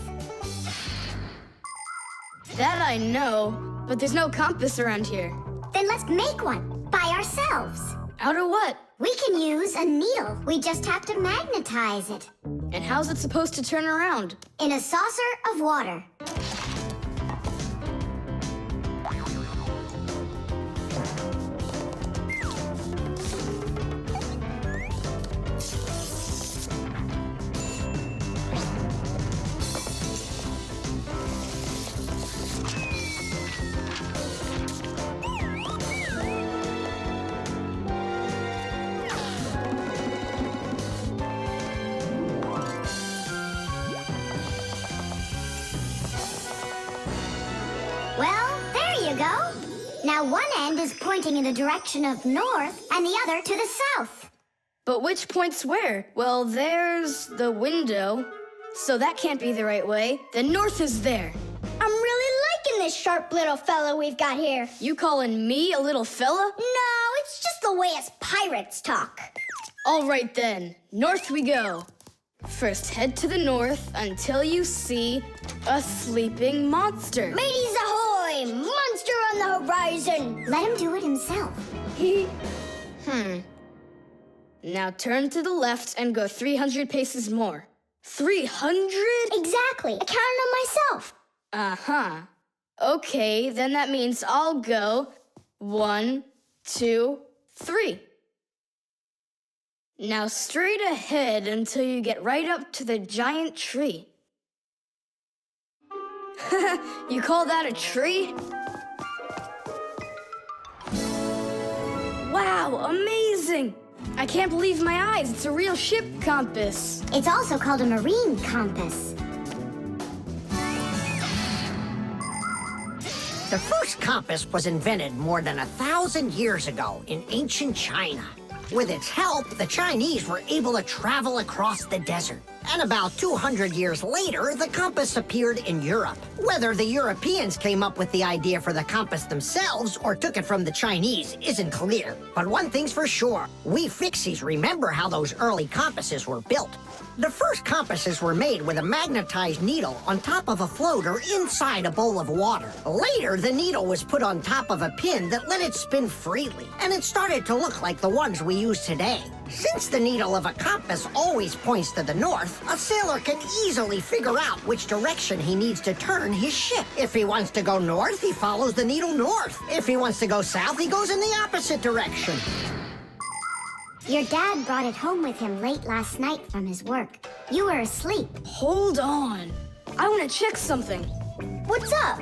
Speaker 11: That I know, but there's no compass around here.
Speaker 4: Then let's make one by ourselves.
Speaker 11: Out of what?
Speaker 4: We can use a needle. We just have to magnetize it.
Speaker 11: And how's it supposed to turn around?
Speaker 4: In a saucer of water. Well, there you go. Now one end is pointing in the direction of north and the other to the south.
Speaker 11: But which points where? Well, there's the window, so that can't be the right way. The north is there.
Speaker 4: I'm really liking this sharp little fella we've got here.
Speaker 11: You calling me a little fella?
Speaker 4: No, it's just the way us pirates talk.
Speaker 11: All right then, north we go. First, head to the north until you see a sleeping monster.
Speaker 4: Mateys ahoy! Monster on the horizon! Let him do it himself.
Speaker 11: Now turn to the left and go 300 paces more. 300?
Speaker 4: Exactly. I counted on myself.
Speaker 11: Uh-huh. Okay, then that means I'll go 1, 2, 3. Now straight ahead until you get right up to the giant tree. You call that a tree? Wow, amazing! I can't believe my eyes. It's a real ship compass.
Speaker 4: It's also called a marine compass.
Speaker 7: The first compass was invented more than 1,000 years ago in ancient China. With its help, the Chinese were able to travel across the desert. And about 200 years later, the compass appeared in Europe. Whether the Europeans came up with the idea for the compass themselves or took it from the Chinese isn't clear. But one thing's for sure, we Fixies remember how those early compasses were built. The first compasses were made with a magnetized needle on top of a floater inside a bowl of water. Later, the needle was put on top of a pin that let it spin freely, and it started to look like the ones we use today. Since the needle of a compass always points to the north, a sailor can easily figure out which direction he needs to turn his ship. If he wants to go north, he follows the needle north. If he wants to go south, he goes in the opposite direction.
Speaker 4: Your dad brought it home with him late last night from his work. You were asleep.
Speaker 11: Hold on. I want to check something.
Speaker 4: What's up?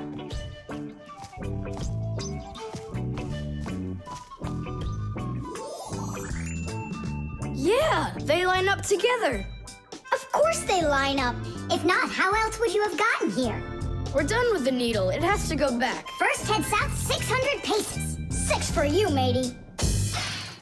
Speaker 11: Yeah, they line up together.
Speaker 4: Of course they line up. If not, how else would you have gotten here?
Speaker 11: We're done with the needle. It has to go back.
Speaker 4: First head south 600 paces. 6 for you, matey.